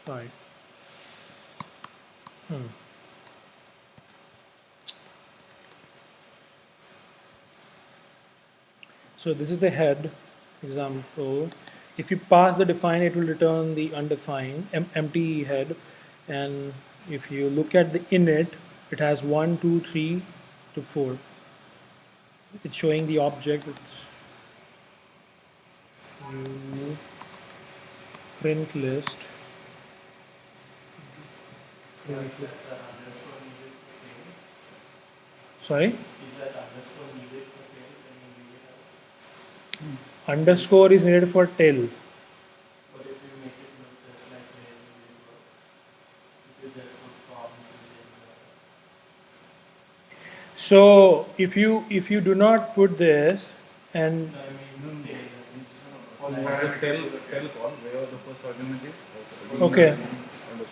5. So this is the head example. If you pass the define, it will return the undefined empty head. And if you look at the init, it has 1, 2, 3 to 4. It's showing the object. It's you print list. Sorry? Is that underscore needed for tail when you read it out? Underscore is needed for tail. But if you make it look just like tail, will it work? If you just put proms and then So if you do not put this and no, I mean tail. Also, I have tell call where the first argument is. Okay. Underscore.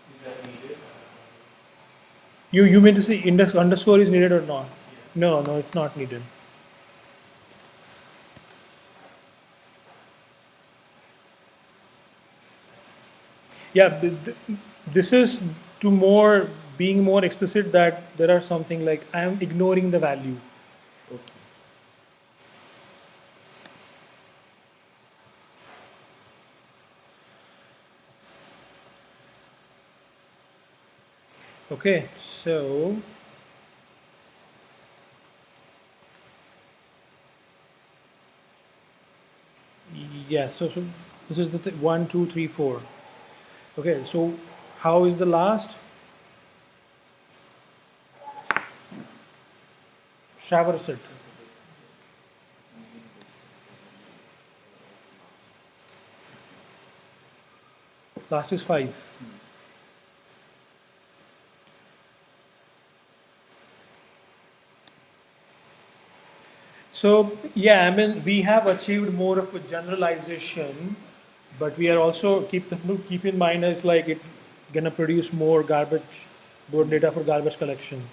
Is that needed? you mean to say index underscore is needed or not? No, it's not needed. Yeah, this is to more being more explicit that there are something like I am ignoring the value. Okay, so yes, so this is the 1, 2, 3, 4. Okay, so how is the last? Traverse it. Last is 5. So yeah, I mean we have achieved more of a generalization, but we are also keep in mind is like it gonna produce more data for garbage collection.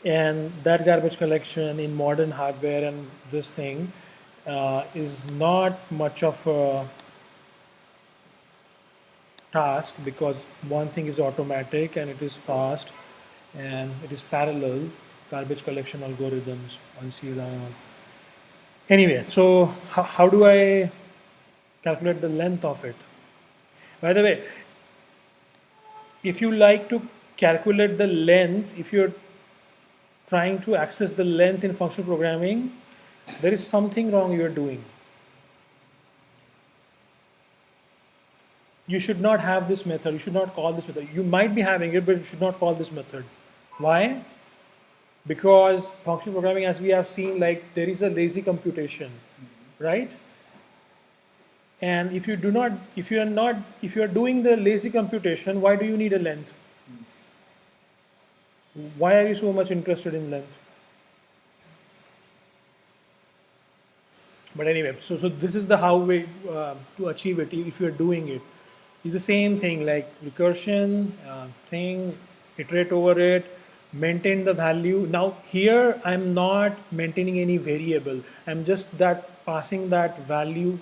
And that garbage collection in modern hardware and this thing is not much of a task because one thing is automatic and it is fast and it is parallel garbage collection algorithms once you anyway, so how do I calculate the length of it? By the way, if you like to calculate the length, if you're trying to access the length in functional programming, there is something wrong you are doing. You should not have this method. You should not call this method. You might be having it, but you should not call this method. Why? Because functional programming, as we have seen, like there is a lazy computation, right? And if you do not, if you are not, if you are doing the lazy computation, why do you need a length? Why are you so much interested in length? But anyway, so this is the how way to achieve it if you are doing it. It's the same thing like recursion thing, iterate over it, maintain the value. Now here I'm not maintaining any variable. I'm just that passing that value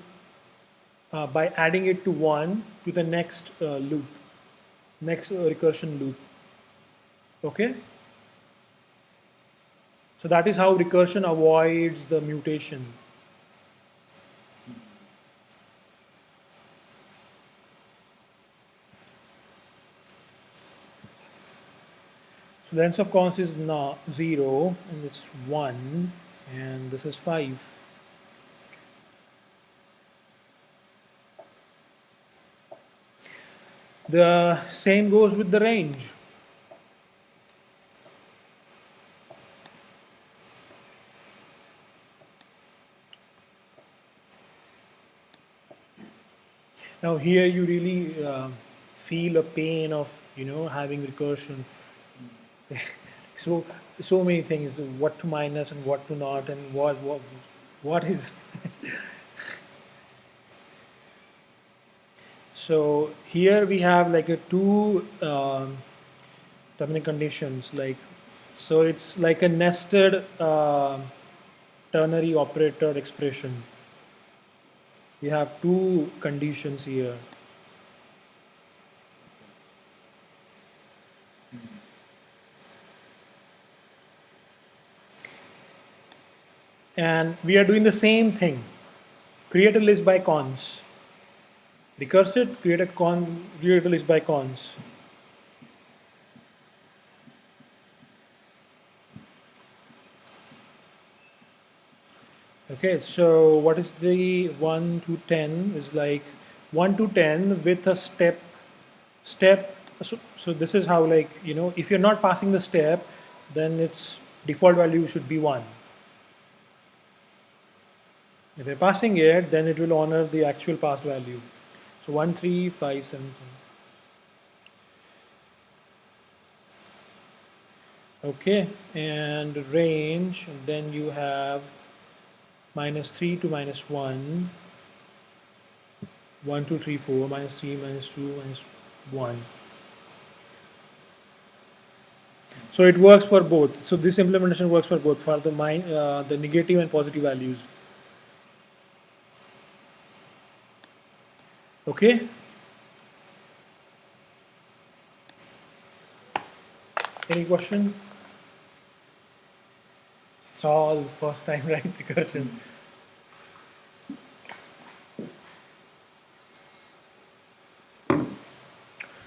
by adding it to one to the next loop, next recursion loop. Okay. So that is how recursion avoids the mutation. So length of const is not 0 and it's 1 and this is 5. The same goes with the range. Now here you really feel a pain of having recursion. So many things, what to minus and what to not, and what is. So here we have like a two terminal conditions, like so it's like a nested ternary operator expression. We have two conditions here. And we are doing the same thing. Create a list by cons. Recursive, create a list by cons. Okay, so what is the 1 to 10 is like 1 to 10 with a step. So this is how, like, if you're not passing the step, then its default value should be 1. If you're passing it, then it will honor the actual passed value. So 1, 3, 5, 7. Okay, and range, and then you have -3 to -1, 1, 2, 3, 4, -3, -2, -1. So it works for both. So this implementation works for both, for the negative and positive values. Okay. Any question? It's all first time, right? Question.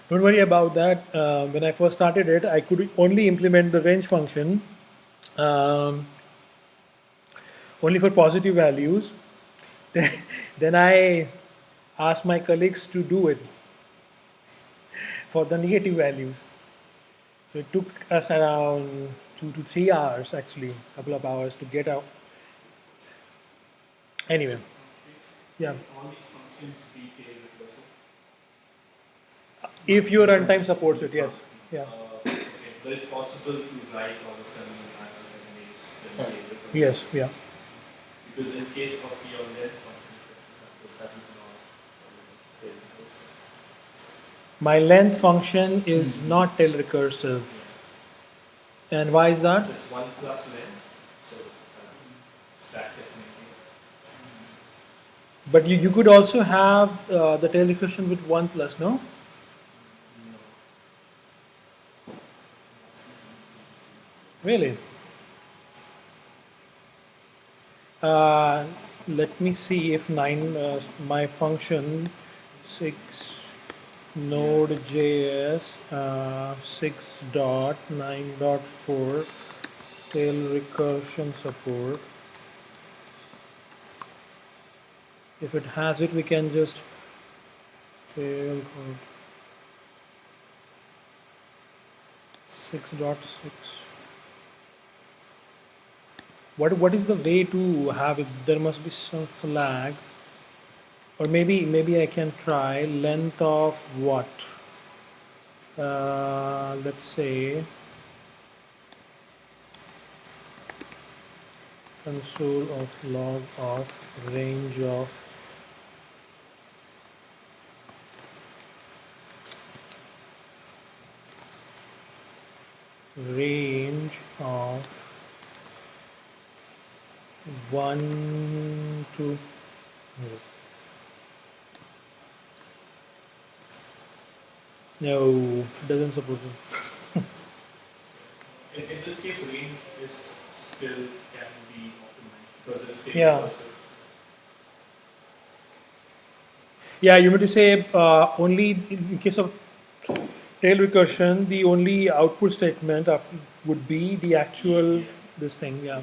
Don't worry about that. When I first started it, I could only implement the range function only for positive values. Then I asked my colleagues to do it for the negative values. So it took us around 2 to 3 hours, actually, a couple of hours to get out. Anyway, yeah. All these functions be tail recursive. If your runtime supports it, yes. Yeah. Okay, but it's possible to write all of them in manner that makes them tail recursive. Yes, yeah. Because in case of your length function, that is not tail recursive. My length function is not tail recursive. And why is that? It's 1 plus length, so stack is maintained. But you could also have the tail recursion with 1 plus, no? Really? Let me see if my function 6 node.js 6.9.4 tail recursion support. If it has it, we can just tail code 6.6. What is the way to have it? There must be some flag, or maybe I can try length of what? Let's say console of log of range of range of 1 to no, doesn't support it. In this case, range is still can be optimized because it is taking Yeah. cursor. Yeah, you mean to say only in case of tail recursion, the only output statement after would be the actual this thing. Yeah.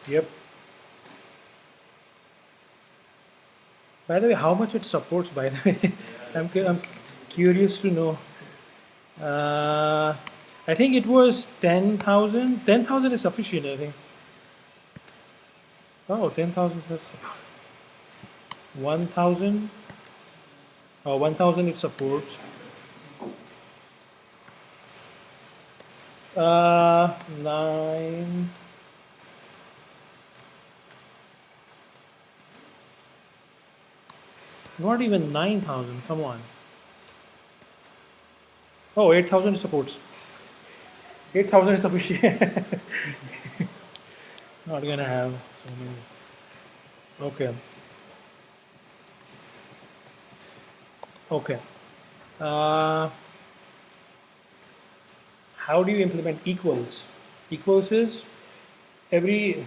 Yep. By the way, how much it supports? By the way, I'm curious to know. I think it was 10,000. 10,000 is sufficient, I think. Oh, 10,000 plus 1,000. Oh, 1,000 it supports. 9. Not even 9,000. Come on. Oh, 8,000 supports. 8,000 is sufficient. Not gonna have so many. Okay. Okay. Uh, how do you implement equals? Equals is every,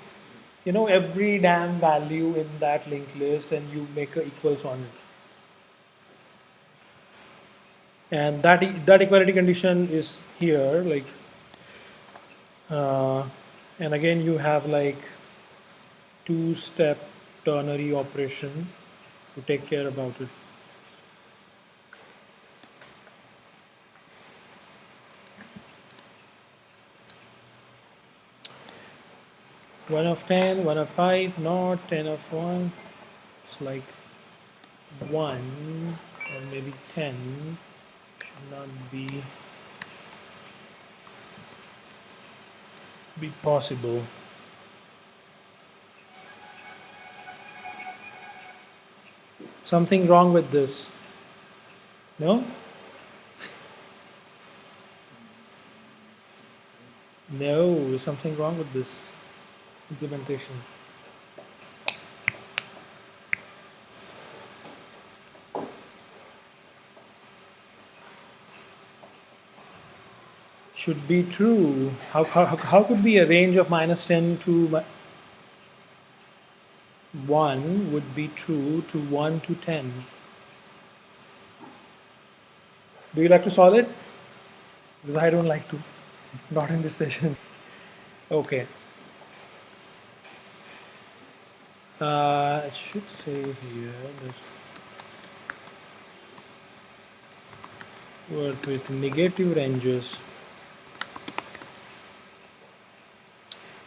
every damn value in that linked list, and you make a equals on it. And that equality condition is here, like, and again you have like two-step ternary operation to take care about it. One of 10, 1 of 5, not 10 of 1. It's like 1 or maybe 10 should not be possible. Something wrong with this? No? No, something wrong with this implementation. Should be true. How could be a range of -10 to 1 would be true to 1 to 10? Do you like to solve it? Because I don't like to. Not in this session. Okay. It should say here, work with negative ranges.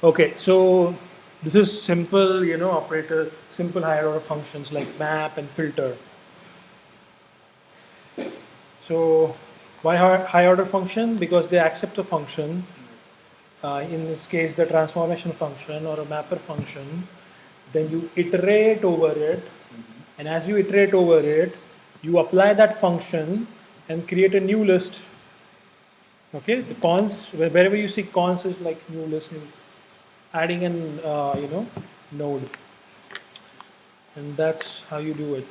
Okay, so this is simple, operator, simple higher order functions like map and filter. So why higher order function? Because they accept a function, in this case the transformation function or a mapper function, then you iterate over it, and as you iterate over it, you apply that function and create a new list. Okay, the cons, wherever you see cons is like new list, adding an node, and that's how you do it.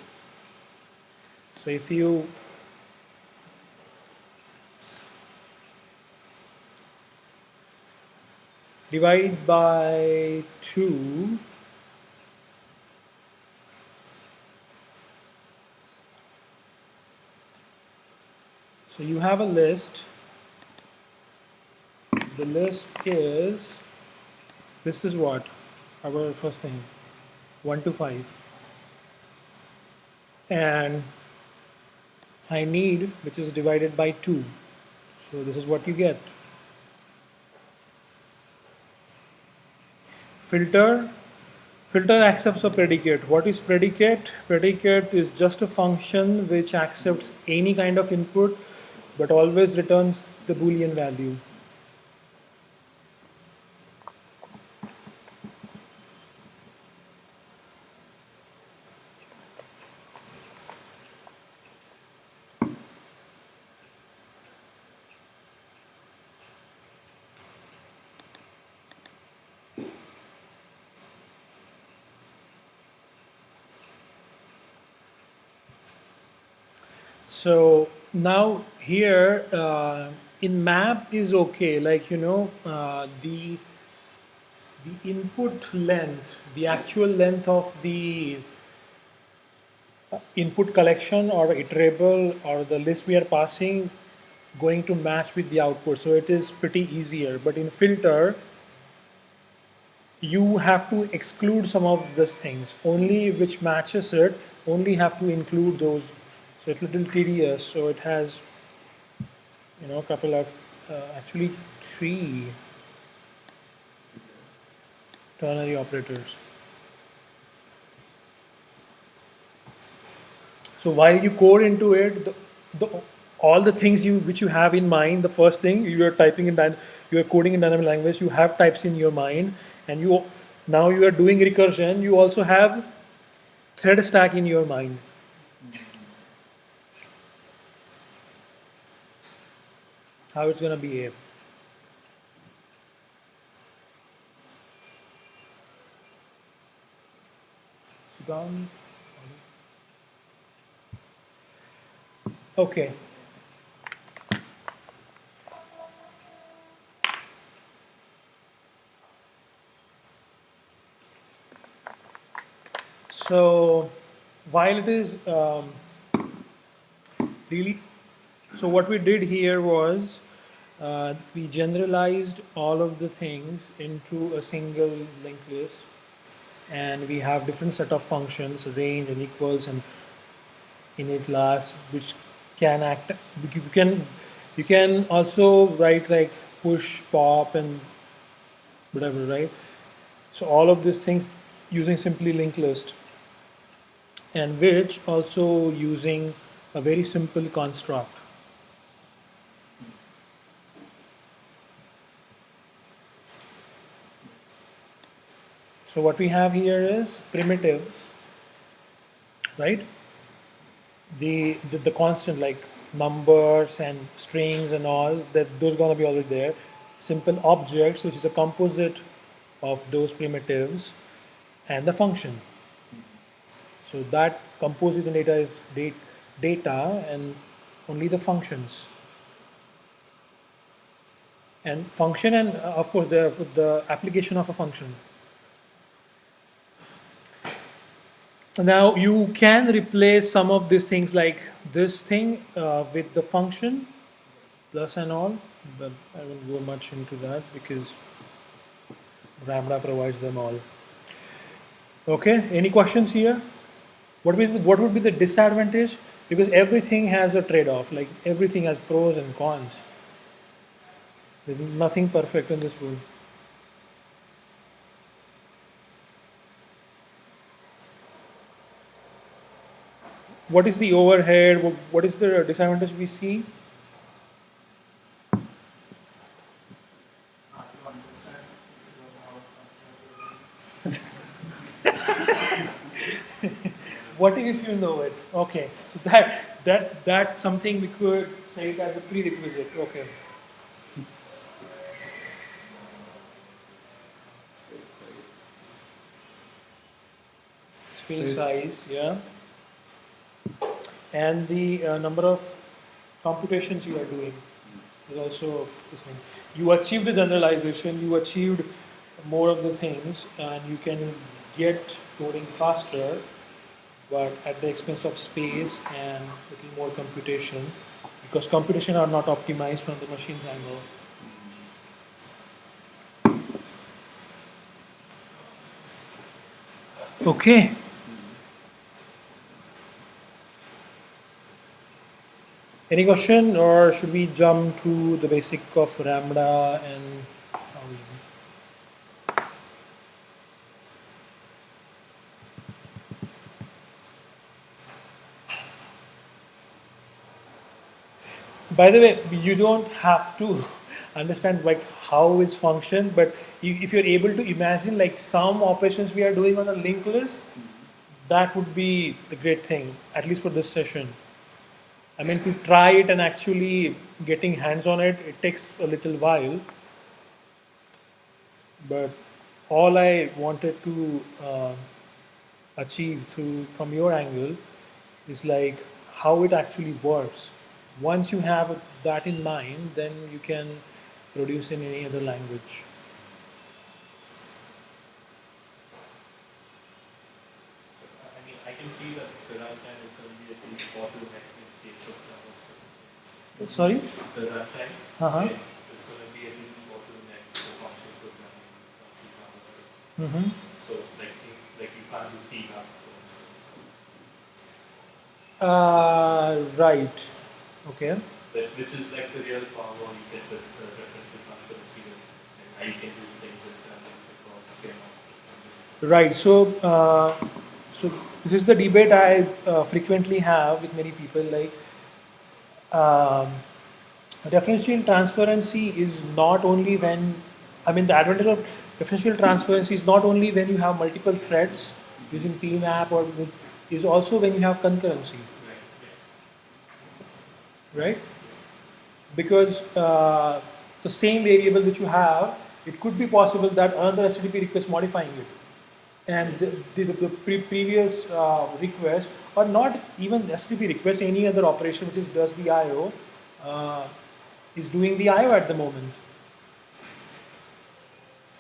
So if you divide by 2, so you have a list. The list is what? Our first thing, 1 to 5. and I need, which is divided by 2. So this is what you get. Filter. Filter accepts a predicate. What is predicate? Predicate is just a function which accepts any kind of input but always returns the Boolean value. So now here in map is okay, like the input length, the actual length of the input collection or iterable or the list we are passing going to match with the output. So it is pretty easier. But in filter, you have to exclude some of these things. Only which matches it, only have to include those. So it's a little tedious. So it has, a couple of, actually 3 ternary operators. So while you code into it, all the things which you have in mind, the first thing you are typing in, you are coding in dynamic language, you have types in your mind, and now you are doing recursion. You also have thread stack in your mind. How it's gonna behave. So down. Okay. So while it is really, so what we did here was we generalized all of the things into a single linked list, and we have different set of functions, range and equals and init class, which can act. You can also write like push, pop, and whatever, right? So all of these things using simply linked list, and which also using a very simple construct. So what we have here is primitives, right? The constant like numbers and strings and all that, those gonna be already there. Simple objects, which is a composite of those primitives, and the function. So that composite data is data and only the functions. And function, and of course the application of a function. Now you can replace some of these things like this thing with the function plus and all, but I won't go much into that because Ramda provides them all. Okay, any questions here? What would be the disadvantage? Because everything has a trade-off, like everything has pros and cons. There's nothing perfect in this world. What is the overhead? What is the disadvantage we see? To understand if you don't have a functional. What if you know it? Okay, so that's something we could say it as a prerequisite. Okay. Space size, yeah, and the number of computations you are doing is also this thing. You achieved the generalization, you achieved more of the things, and you can get coding faster, but at the expense of space and little more computation, because computation are not optimized from the machine's angle. Okay. Any question, or should we jump to the basic of Ramda and how is it? By the way, you don't have to understand like how it's functioned, but if you're able to imagine like some operations we are doing on a linked list, that would be the great thing, at least for this session. I mean, to try it and actually getting hands on it, it takes a little while. But all I wanted to achieve through from your angle is like how it actually works. Once you have that in mind, then you can produce in any other language. I mean, I can see that the runtime is going to be a huge bottleneck in case of JavaScript. Sorry? The runtime Uh-huh. is going to be a huge bottleneck for functional programming when it comes to JavaScript. Mm-hmm. So, like you can't do P-Hub, for instance. Right. Okay. Which is like the real power you get with referential transparency and how you can do things internally because they're not. Right. So this is the debate I frequently have with many people. Like, um, referential transparency is not only when, I mean, the advantage of referential transparency is not only when you have multiple threads using PMAP or with, is also when you have concurrency, right? Because the same variable which you have, it could be possible that another HTTP request modifying it, and the previous request, or not even HTTP request, any other operation which is does the IO, uh, is doing the IO at the moment.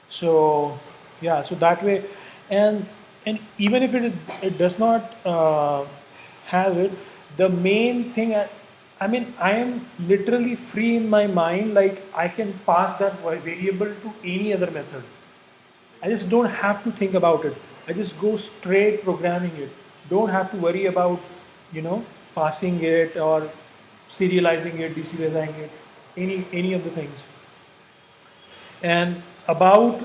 So yeah, so that way, and even if it does not have it, the main thing. I mean, I am literally free in my mind. Like I can pass that variable to any other method. I just don't have to think about it. I just go straight programming it. Don't have to worry about, passing it or serializing it, deserializing it, any of the things. And about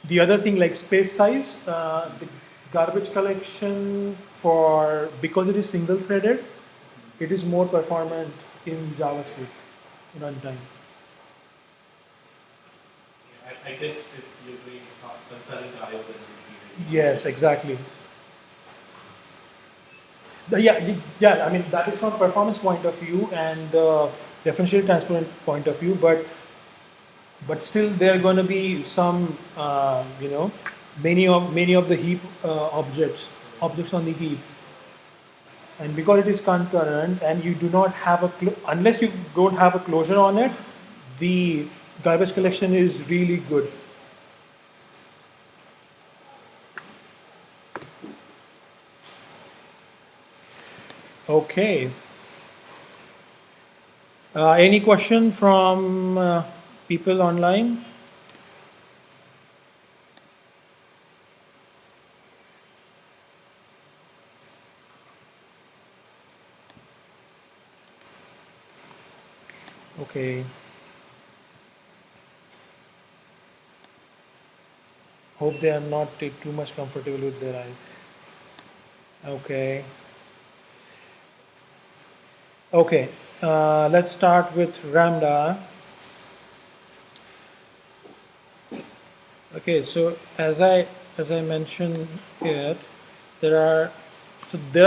the other thing like space size, the garbage collection for because it is single threaded, it is more performant in JavaScript runtime. I guess if you're doing concurrent IO, then it would be Yes, exactly. Yeah. I mean that is from performance point of view and referential transparent point of view, but still there are going to be some many of the heap objects on the heap, and because it is concurrent and you do not have unless you don't have a closure on it, the garbage collection is really good. Okay. Any question from people online? Okay. Hope they are not too much comfortable with their eye. Okay. Okay. Let's start with Ramda. Okay. So as I mentioned here, there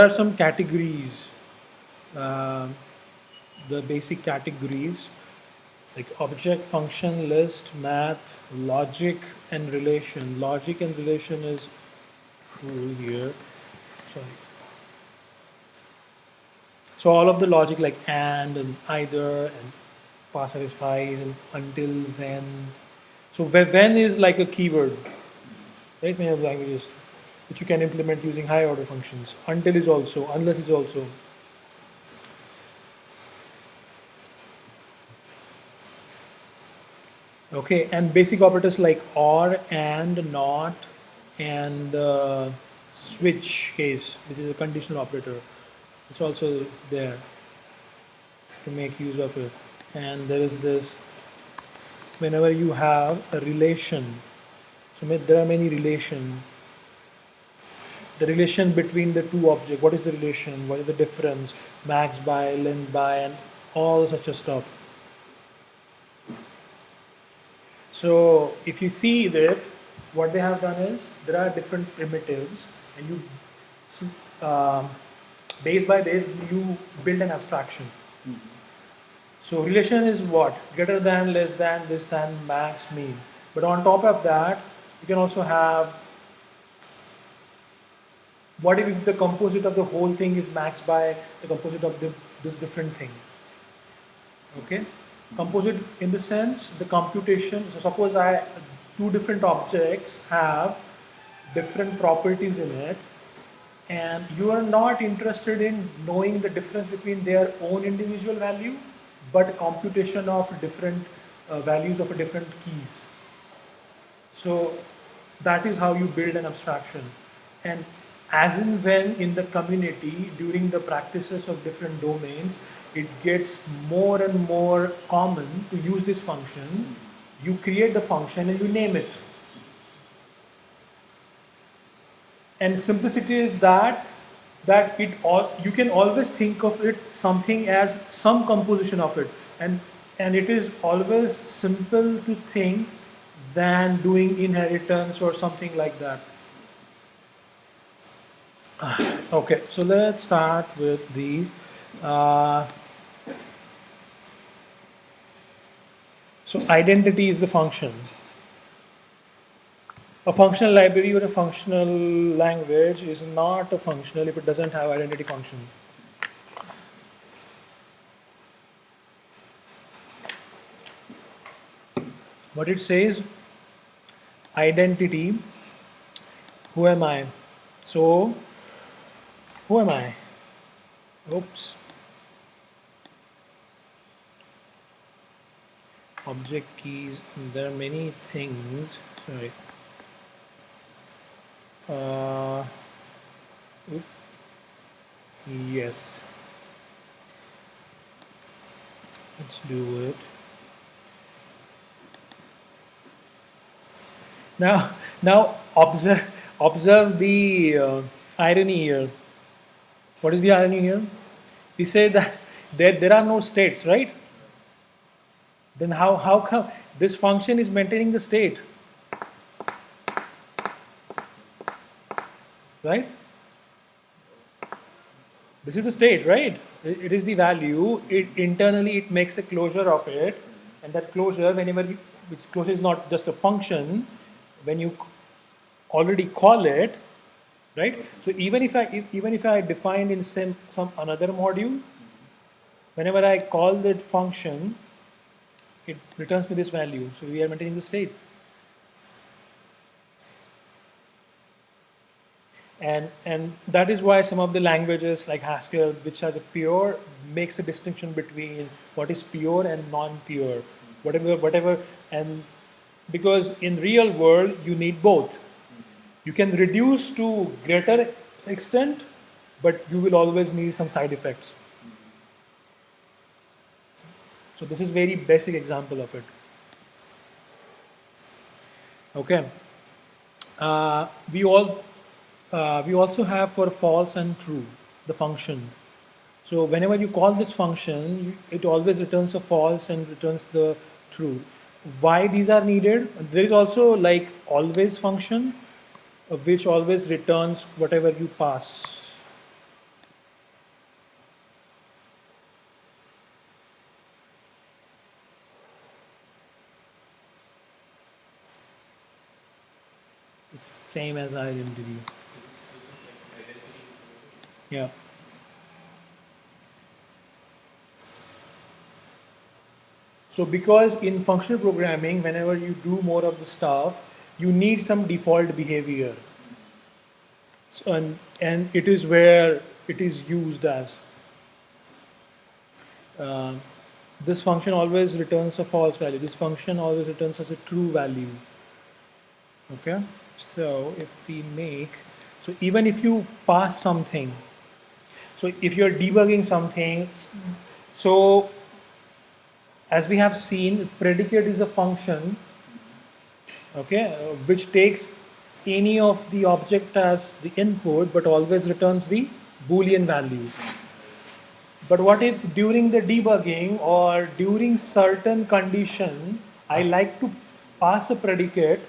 are some categories. Um the basic categories. It's like object, function, list, math, logic, and relation. Logic and relation is cool here. Sorry. So all of the logic like and either and pass satisfies and until when. So when is like a keyword, right? Many of the languages which you can implement using higher order functions. Until is also, unless is also. Okay, and basic operators like or, and, not, and switch case, which is a conditional operator. It's also there to make use of it. And there is this, whenever you have a relation, so there are many relation. The relation between the two objects, what is the relation, what is the difference, max by, length by, and all such a stuff. So if you see that, what they have done is there are different primitives, and you base by base you build an abstraction. So relation is what? Greater than, less than, this than, max, mean. But on top of that, you can also have, what if the composite of the whole thing is max by the composite of this different thing? Okay? Composite in the sense, the computation, so suppose two different objects have different properties in it, and you are not interested in knowing the difference between their own individual value, but computation of different values of a different keys. So that is how you build an abstraction. And as and when in the community, during the practices of different domains, it gets more and more common to use this function. You create the function and you name it. And simplicity is that you can always think of it something as some composition of it, and it is always simple to think than doing inheritance or something like that. Okay, so let's start with the so identity is the function. A functional library or a functional language is not a functional if it doesn't have identity function. What it says, identity, who am I? So, who am I? Oops. Object keys, there are many things, sorry. Yes. Let's do it. Now observe the irony here. What is the irony here? We say that there are no states, right? Then how come this function is maintaining the state? Right? This is the state, right? It is the value. Internally it makes a closure of it, and that closure, which closure is not just a function, when you already call it, right? So even if I defined in some another module, whenever I call that function, it returns me this value. So we are maintaining the state. And that is why some of the languages like Haskell, which has a pure, makes a distinction between what is pure and non-pure, whatever, and because in real world you need both. You can reduce to greater extent, but you will always need some side effects. So this is very basic example of it. Okay. We also have for false and true the function. So whenever you call this function, it always returns a false and returns the true. Why these are needed? There is also like always function, which always returns whatever you pass. It's same as identity. Yeah. So because in functional programming, whenever you do more of the stuff, you need some default behavior. So, and it is where it is used as. This function always returns a false value. This function always returns as a true value. Okay. So if we make, so even if you pass something, So if you're debugging something, so as we have seen, predicate is a function, okay, which takes any of the object as the input but always returns the Boolean value. But what if during the debugging or during certain condition, I like to pass a predicate,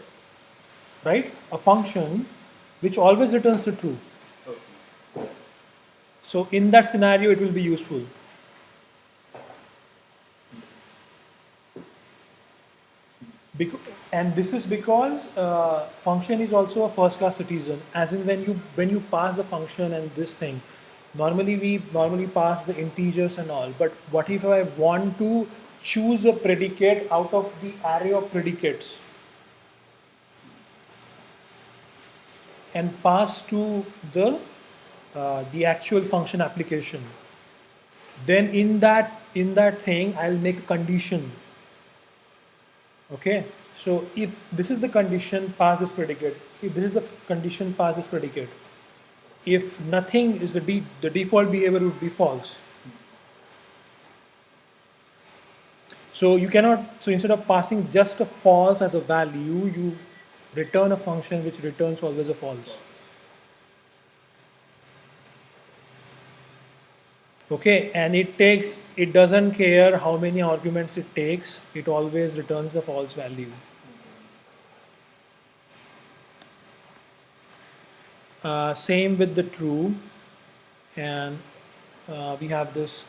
right, a function which always returns the true. So in that scenario, it will be useful. And this is because function is also a first-class citizen. As in when you pass the function and this thing, normally we pass the integers and all. But what if I want to choose a predicate out of the array of predicates and pass to the actual function application? Then in that thing, I'll make a condition. Okay, so if this is the condition, pass this predicate. If this is the condition, pass this predicate. If nothing is the default behavior would be false. So you cannot, so instead of passing just a false as a value, you return a function which returns always a false. Okay, and it doesn't care how many arguments it takes, it always returns the false value. Same with the true, and we have this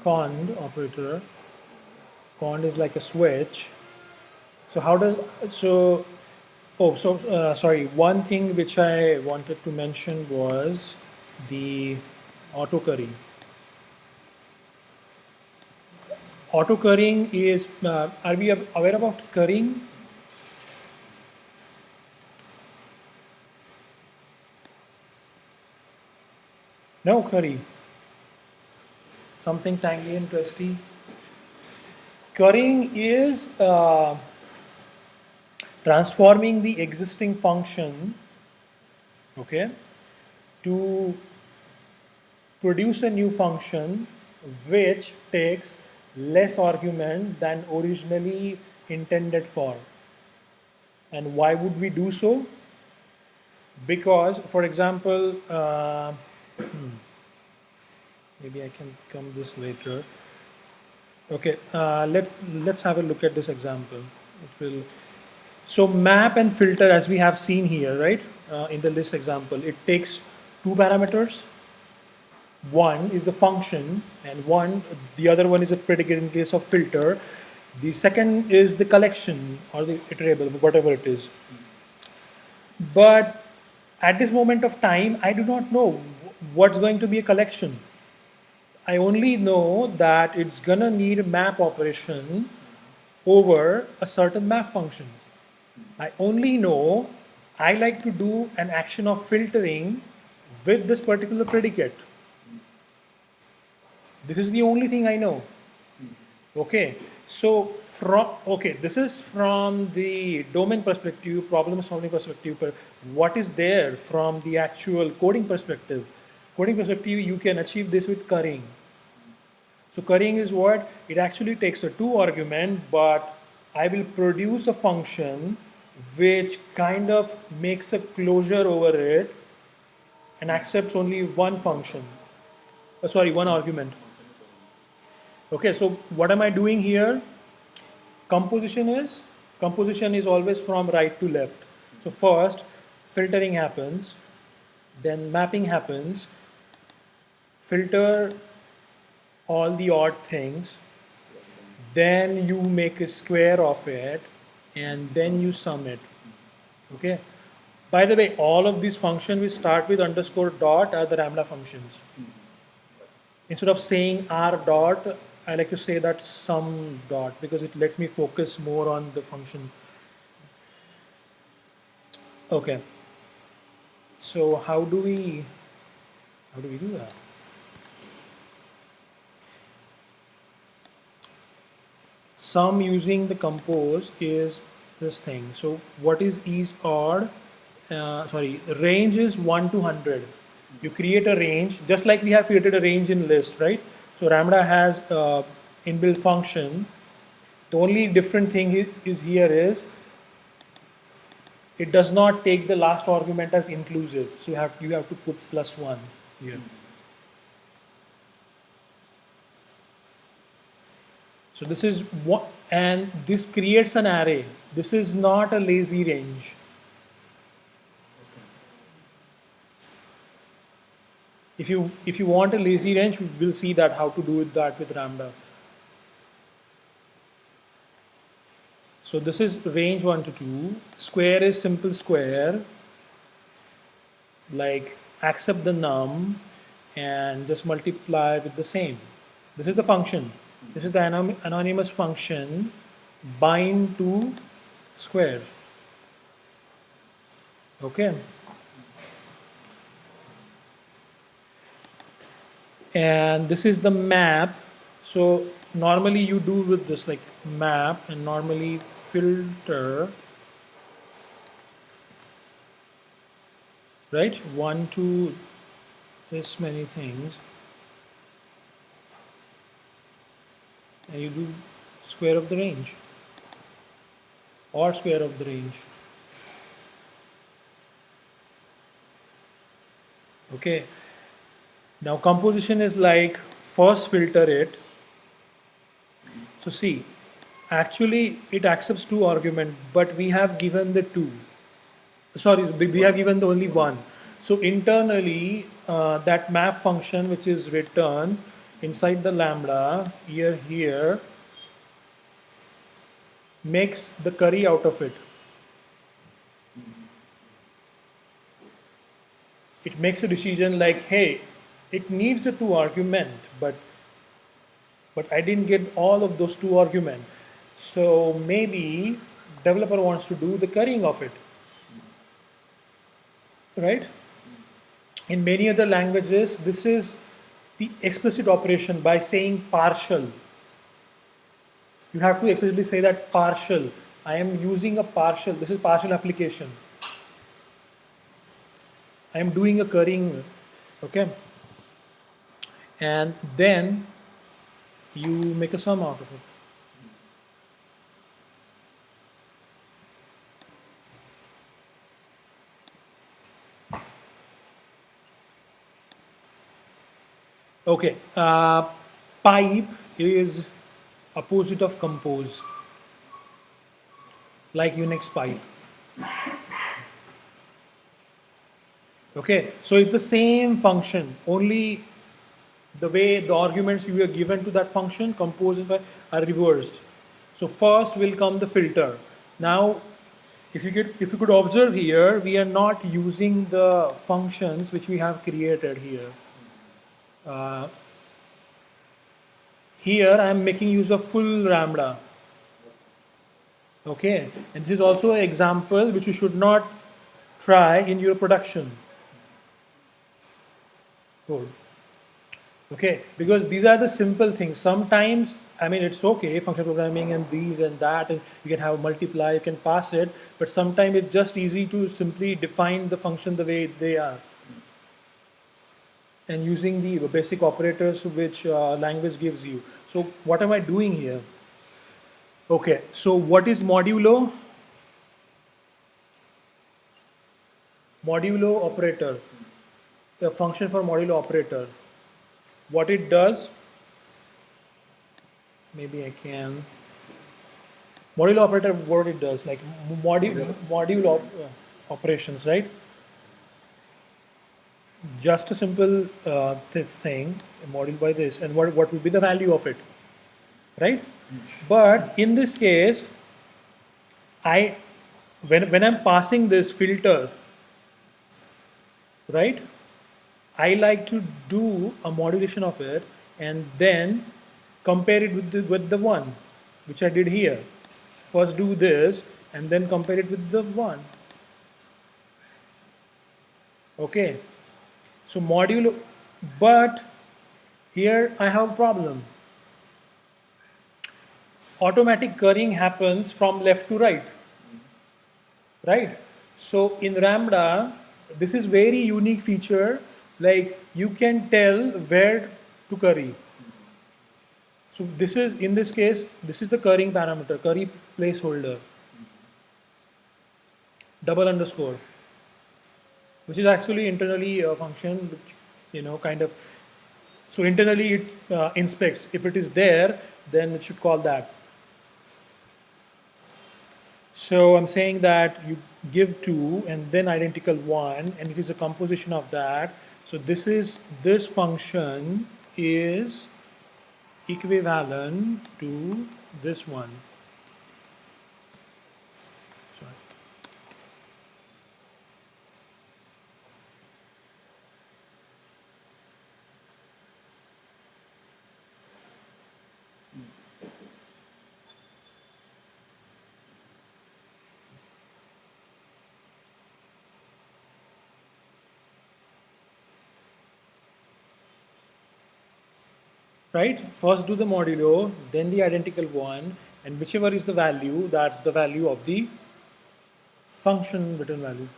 cond operator. Cond is like a switch. So how does, sorry, one thing which I wanted to mention was the autocurry. Autocurrying is, are we aware about currying? No, curry. Something tangy and crusty. Currying is transforming the existing function, okay, to produce a new function which takes less argument than originally intended for. And why would we do so? Because, for example, maybe I can come this later. Okay, let's have a look at this example. It will. So map and filter, as we have seen here, right, in the list example, it takes two parameters. One is the function, and the other one is a predicate in case of filter. The second is the collection or the iterable, whatever it is. But at this moment of time, I do not know what's going to be a collection. I only know that it's gonna need a map operation over a certain map function. I only know I like to do an action of filtering with this particular predicate. This is the only thing I know. Okay, so this is from the domain perspective, problem solving perspective, but what is there from the actual coding perspective? Coding perspective, you can achieve this with currying. So currying is what? It actually takes a two argument, but I will produce a function which kind of makes a closure over it and accepts only one function. One argument. Okay, so what am I doing here? Composition is always from right to left. So first filtering happens, then mapping happens, filter all the odd things, then you make a square of it, and then you sum it. Okay. By the way, all of these functions we start with underscore dot are the Ramda functions. Instead of saying r dot, I like to say that sum dot because it lets me focus more on the function. Okay. So how do we do that? Sum using the compose is this thing. So what is odd? Range is 1 to 100. You create a range, just like we have created a range in list, right? So Ramda has inbuilt function. The only different thing is here is it does not take the last argument as inclusive. So you have to put +1 here. So this is what, and this creates an array. This is not a lazy range. If you want a lazy range, we'll see that how to do that with Ramda. So this is range 1 to 2. Square is simple square, like accept the num and just multiply with the same. This is the function. This is the anonymous function bind to square. Okay. And this is the map. So normally you do with this like map and normally filter, right? 1 to this many things. And you do square of the range or square of the range. Okay. Now composition is like first filter it. So see, actually it accepts 2 arguments, but we have given the 2. Sorry, we have given the only 1. So internally, that map function which is returned inside the lambda here makes the curry out of it. It makes a decision like, hey, it needs a 2 argument, but I didn't get all of those 2 arguments. So maybe developer wants to do the currying of it, right? In many other languages, this is the explicit operation by saying partial. You have to explicitly say that partial. I am using a partial. This is partial application. I am doing a currying, okay? And then you make a sum out of it. Okay, pipe is opposite of compose, like Unix pipe. Okay, so it's the same function, only the way the arguments you were given to that function, compose and pipe, are reversed. So first will come the filter. Now, if you could observe here, we are not using the functions which we have created here. Here I am making use of full Ramda. Okay, and this is also an example which you should not try in your production code. Okay, because these are the simple things. Sometimes, I mean, it's okay, functional programming and these and that, and you can have multiply, you can pass it, but sometimes it's just easy to simply define the function the way they are. And using the basic operators which language gives you. So what am I doing here? Okay, so what is modulo? Modulo operator, a function for modulo operator. What it does, maybe I can, modulo operator, what it does, like module operations, right? Just a simple this thing, module by this, and what would be the value of it, right? But in this case, when I'm passing this filter, right, I like to do a modulation of it and then compare it with the one which I did here. First do this and then compare it with the one. Okay, so modulo, but here I have a problem. Automatic currying happens from left to right, right? So in Ramda, this is very unique feature Like you can tell where to curry. So this is, in this case, this is the currying parameter, curry placeholder, double underscore, which is actually internally a function which, kind of, so internally it inspects. If it is there, then it should call that. So I'm saying that you give 2 and then identical 1, and it is a composition of that. So this function is equivalent to this one. Sorry. Right? First do the modulo, then the identical one, and whichever is the value, that's the value of the function return value.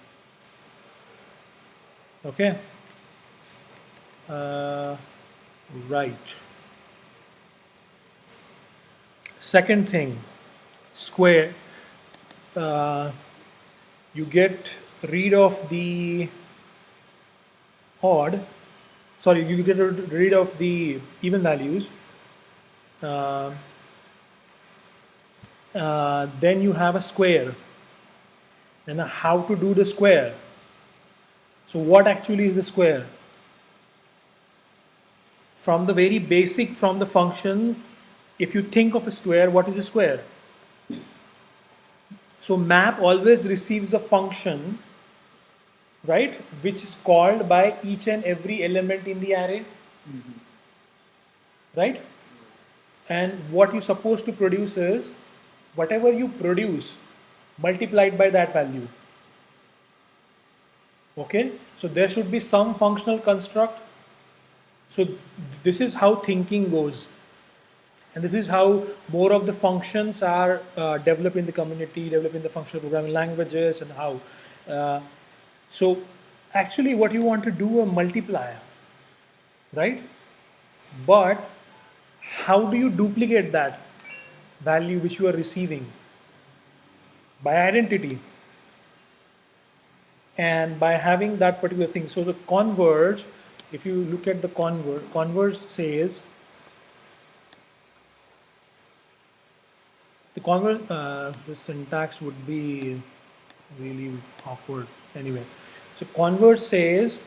Okay? Right. Second thing, square. You get rid of the odd, sorry, you get rid of the even values. Then you have a square. Then how to do the square? So what actually is the square? From the very basic, from the function, if you think of a square, what is a square? So map always receives a function, right, which is called by each and every element in the array, right? And what you're supposed to produce is whatever you produce multiplied by that value. Okay, so there should be some functional construct. So this is how thinking goes, and this is how more of the functions are developed in the community, developed in the functional programming languages, and how. So actually, what you want to do a multiplier, right? But how do you duplicate that value which you are receiving? By identity and by having that particular thing. So the converge, if you look at the converge says the converge, the syntax would be really awkward anyway. So converge says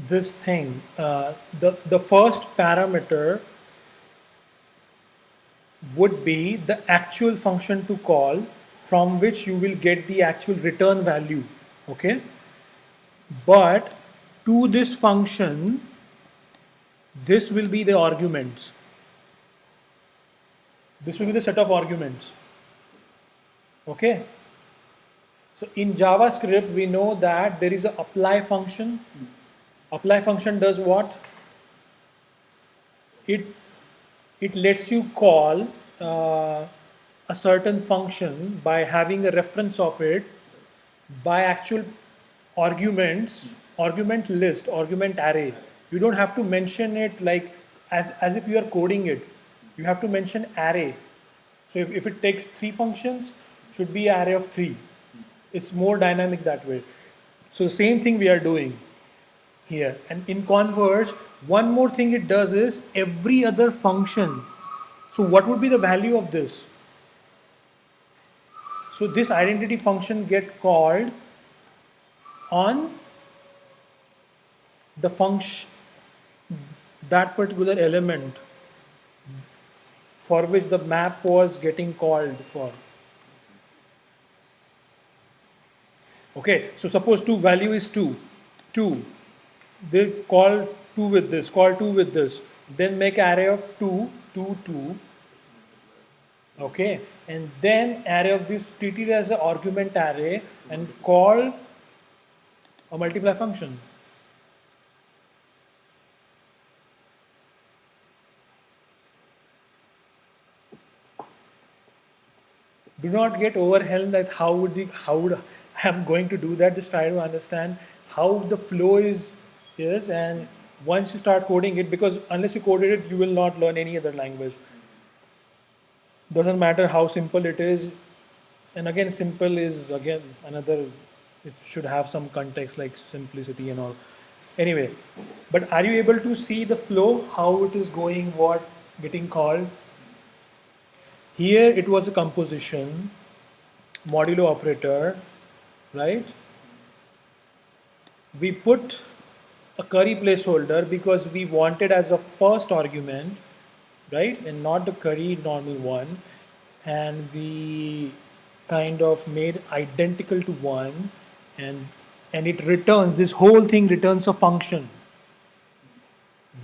this thing, the first parameter would be the actual function to call from which you will get the actual return value. Okay, but to this function, this will be the arguments. This will be the set of arguments. Okay, so in JavaScript we know that there is a apply function. Apply function does what? It lets you call a certain function by having a reference of it by actual arguments, argument list, argument array. You don't have to mention it like as if you are coding it. You have to mention array. So if it takes 3 functions, should be array of 3. It's more dynamic that way. So the same thing we are doing here. And in Converge, one more thing it does is every other function. So what would be the value of this? So this identity function get called on the function, that particular element for which the map was getting called for. Okay, so suppose 2 value is 2. They call 2 with this, call 2 with this, then make array of 2, 2, 2. Okay, and then array of this treated as an argument array and call a multiply function. Do not get overwhelmed at how would I'm going to do that. Just try to understand how the flow is, and once you start coding it, because unless you coded it, you will not learn any other language. Doesn't matter how simple it is, and again, simple is again another. It should have some context like simplicity and all. Anyway, but are you able to see the flow, how it is going, what getting called? Here it was a composition, modulo operator, right? We put a curry placeholder because we wanted as a first argument, right? And not the curry normal one. And we kind of made identical to one, and it returns, this whole thing returns a function,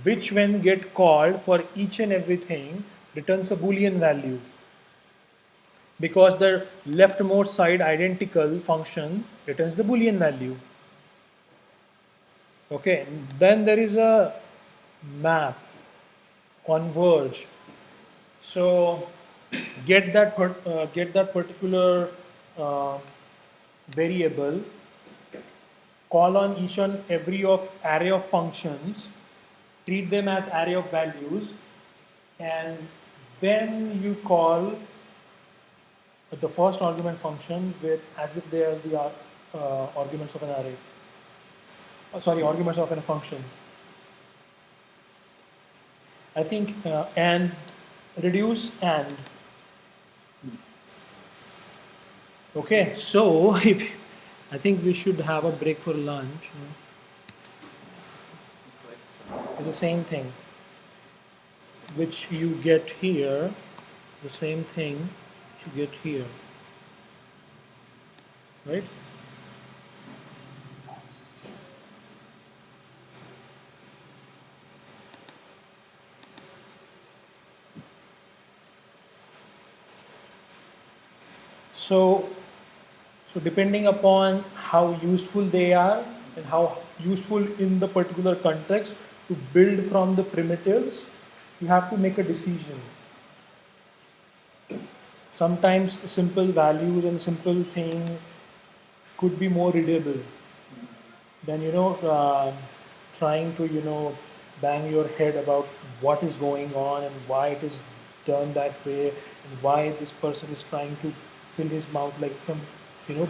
which when get called for each and everything returns a boolean value, because the leftmost side identical function returns the boolean value. Okay, then there is a map, converge. So get that particular uh, variable, call on each and every of array of functions, treat them as array of values, and then you call the first argument function with as if they are the arguments of an array. Arguments of a function. I think and reduce and. Okay, so if I think we should have a break for lunch. It's the same thing, which you get here, the same thing you get here, right? So depending upon how useful they are and how useful in the particular context to build from the primitives, you have to make a decision. Sometimes simple values and simple thing could be more readable than trying to bang your head about what is going on and why it is done that way and why this person is trying to fill his mouth like from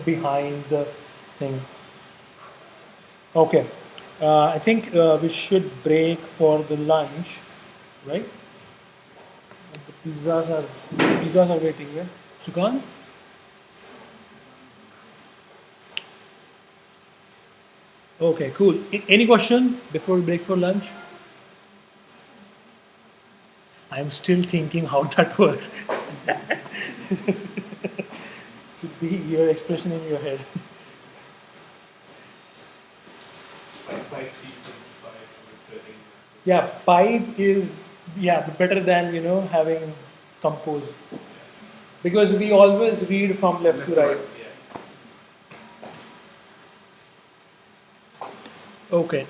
behind the thing. Okay, I think we should break for the lunch, right? The pizzas are waiting, right? Sukant? Okay, cool. Any question before we break for lunch? I'm still thinking how that works. Should be your expression in your head. Pipe sequence by returning. Yeah, pipe is better than having compose, because we always read from left to right. Yeah. Okay.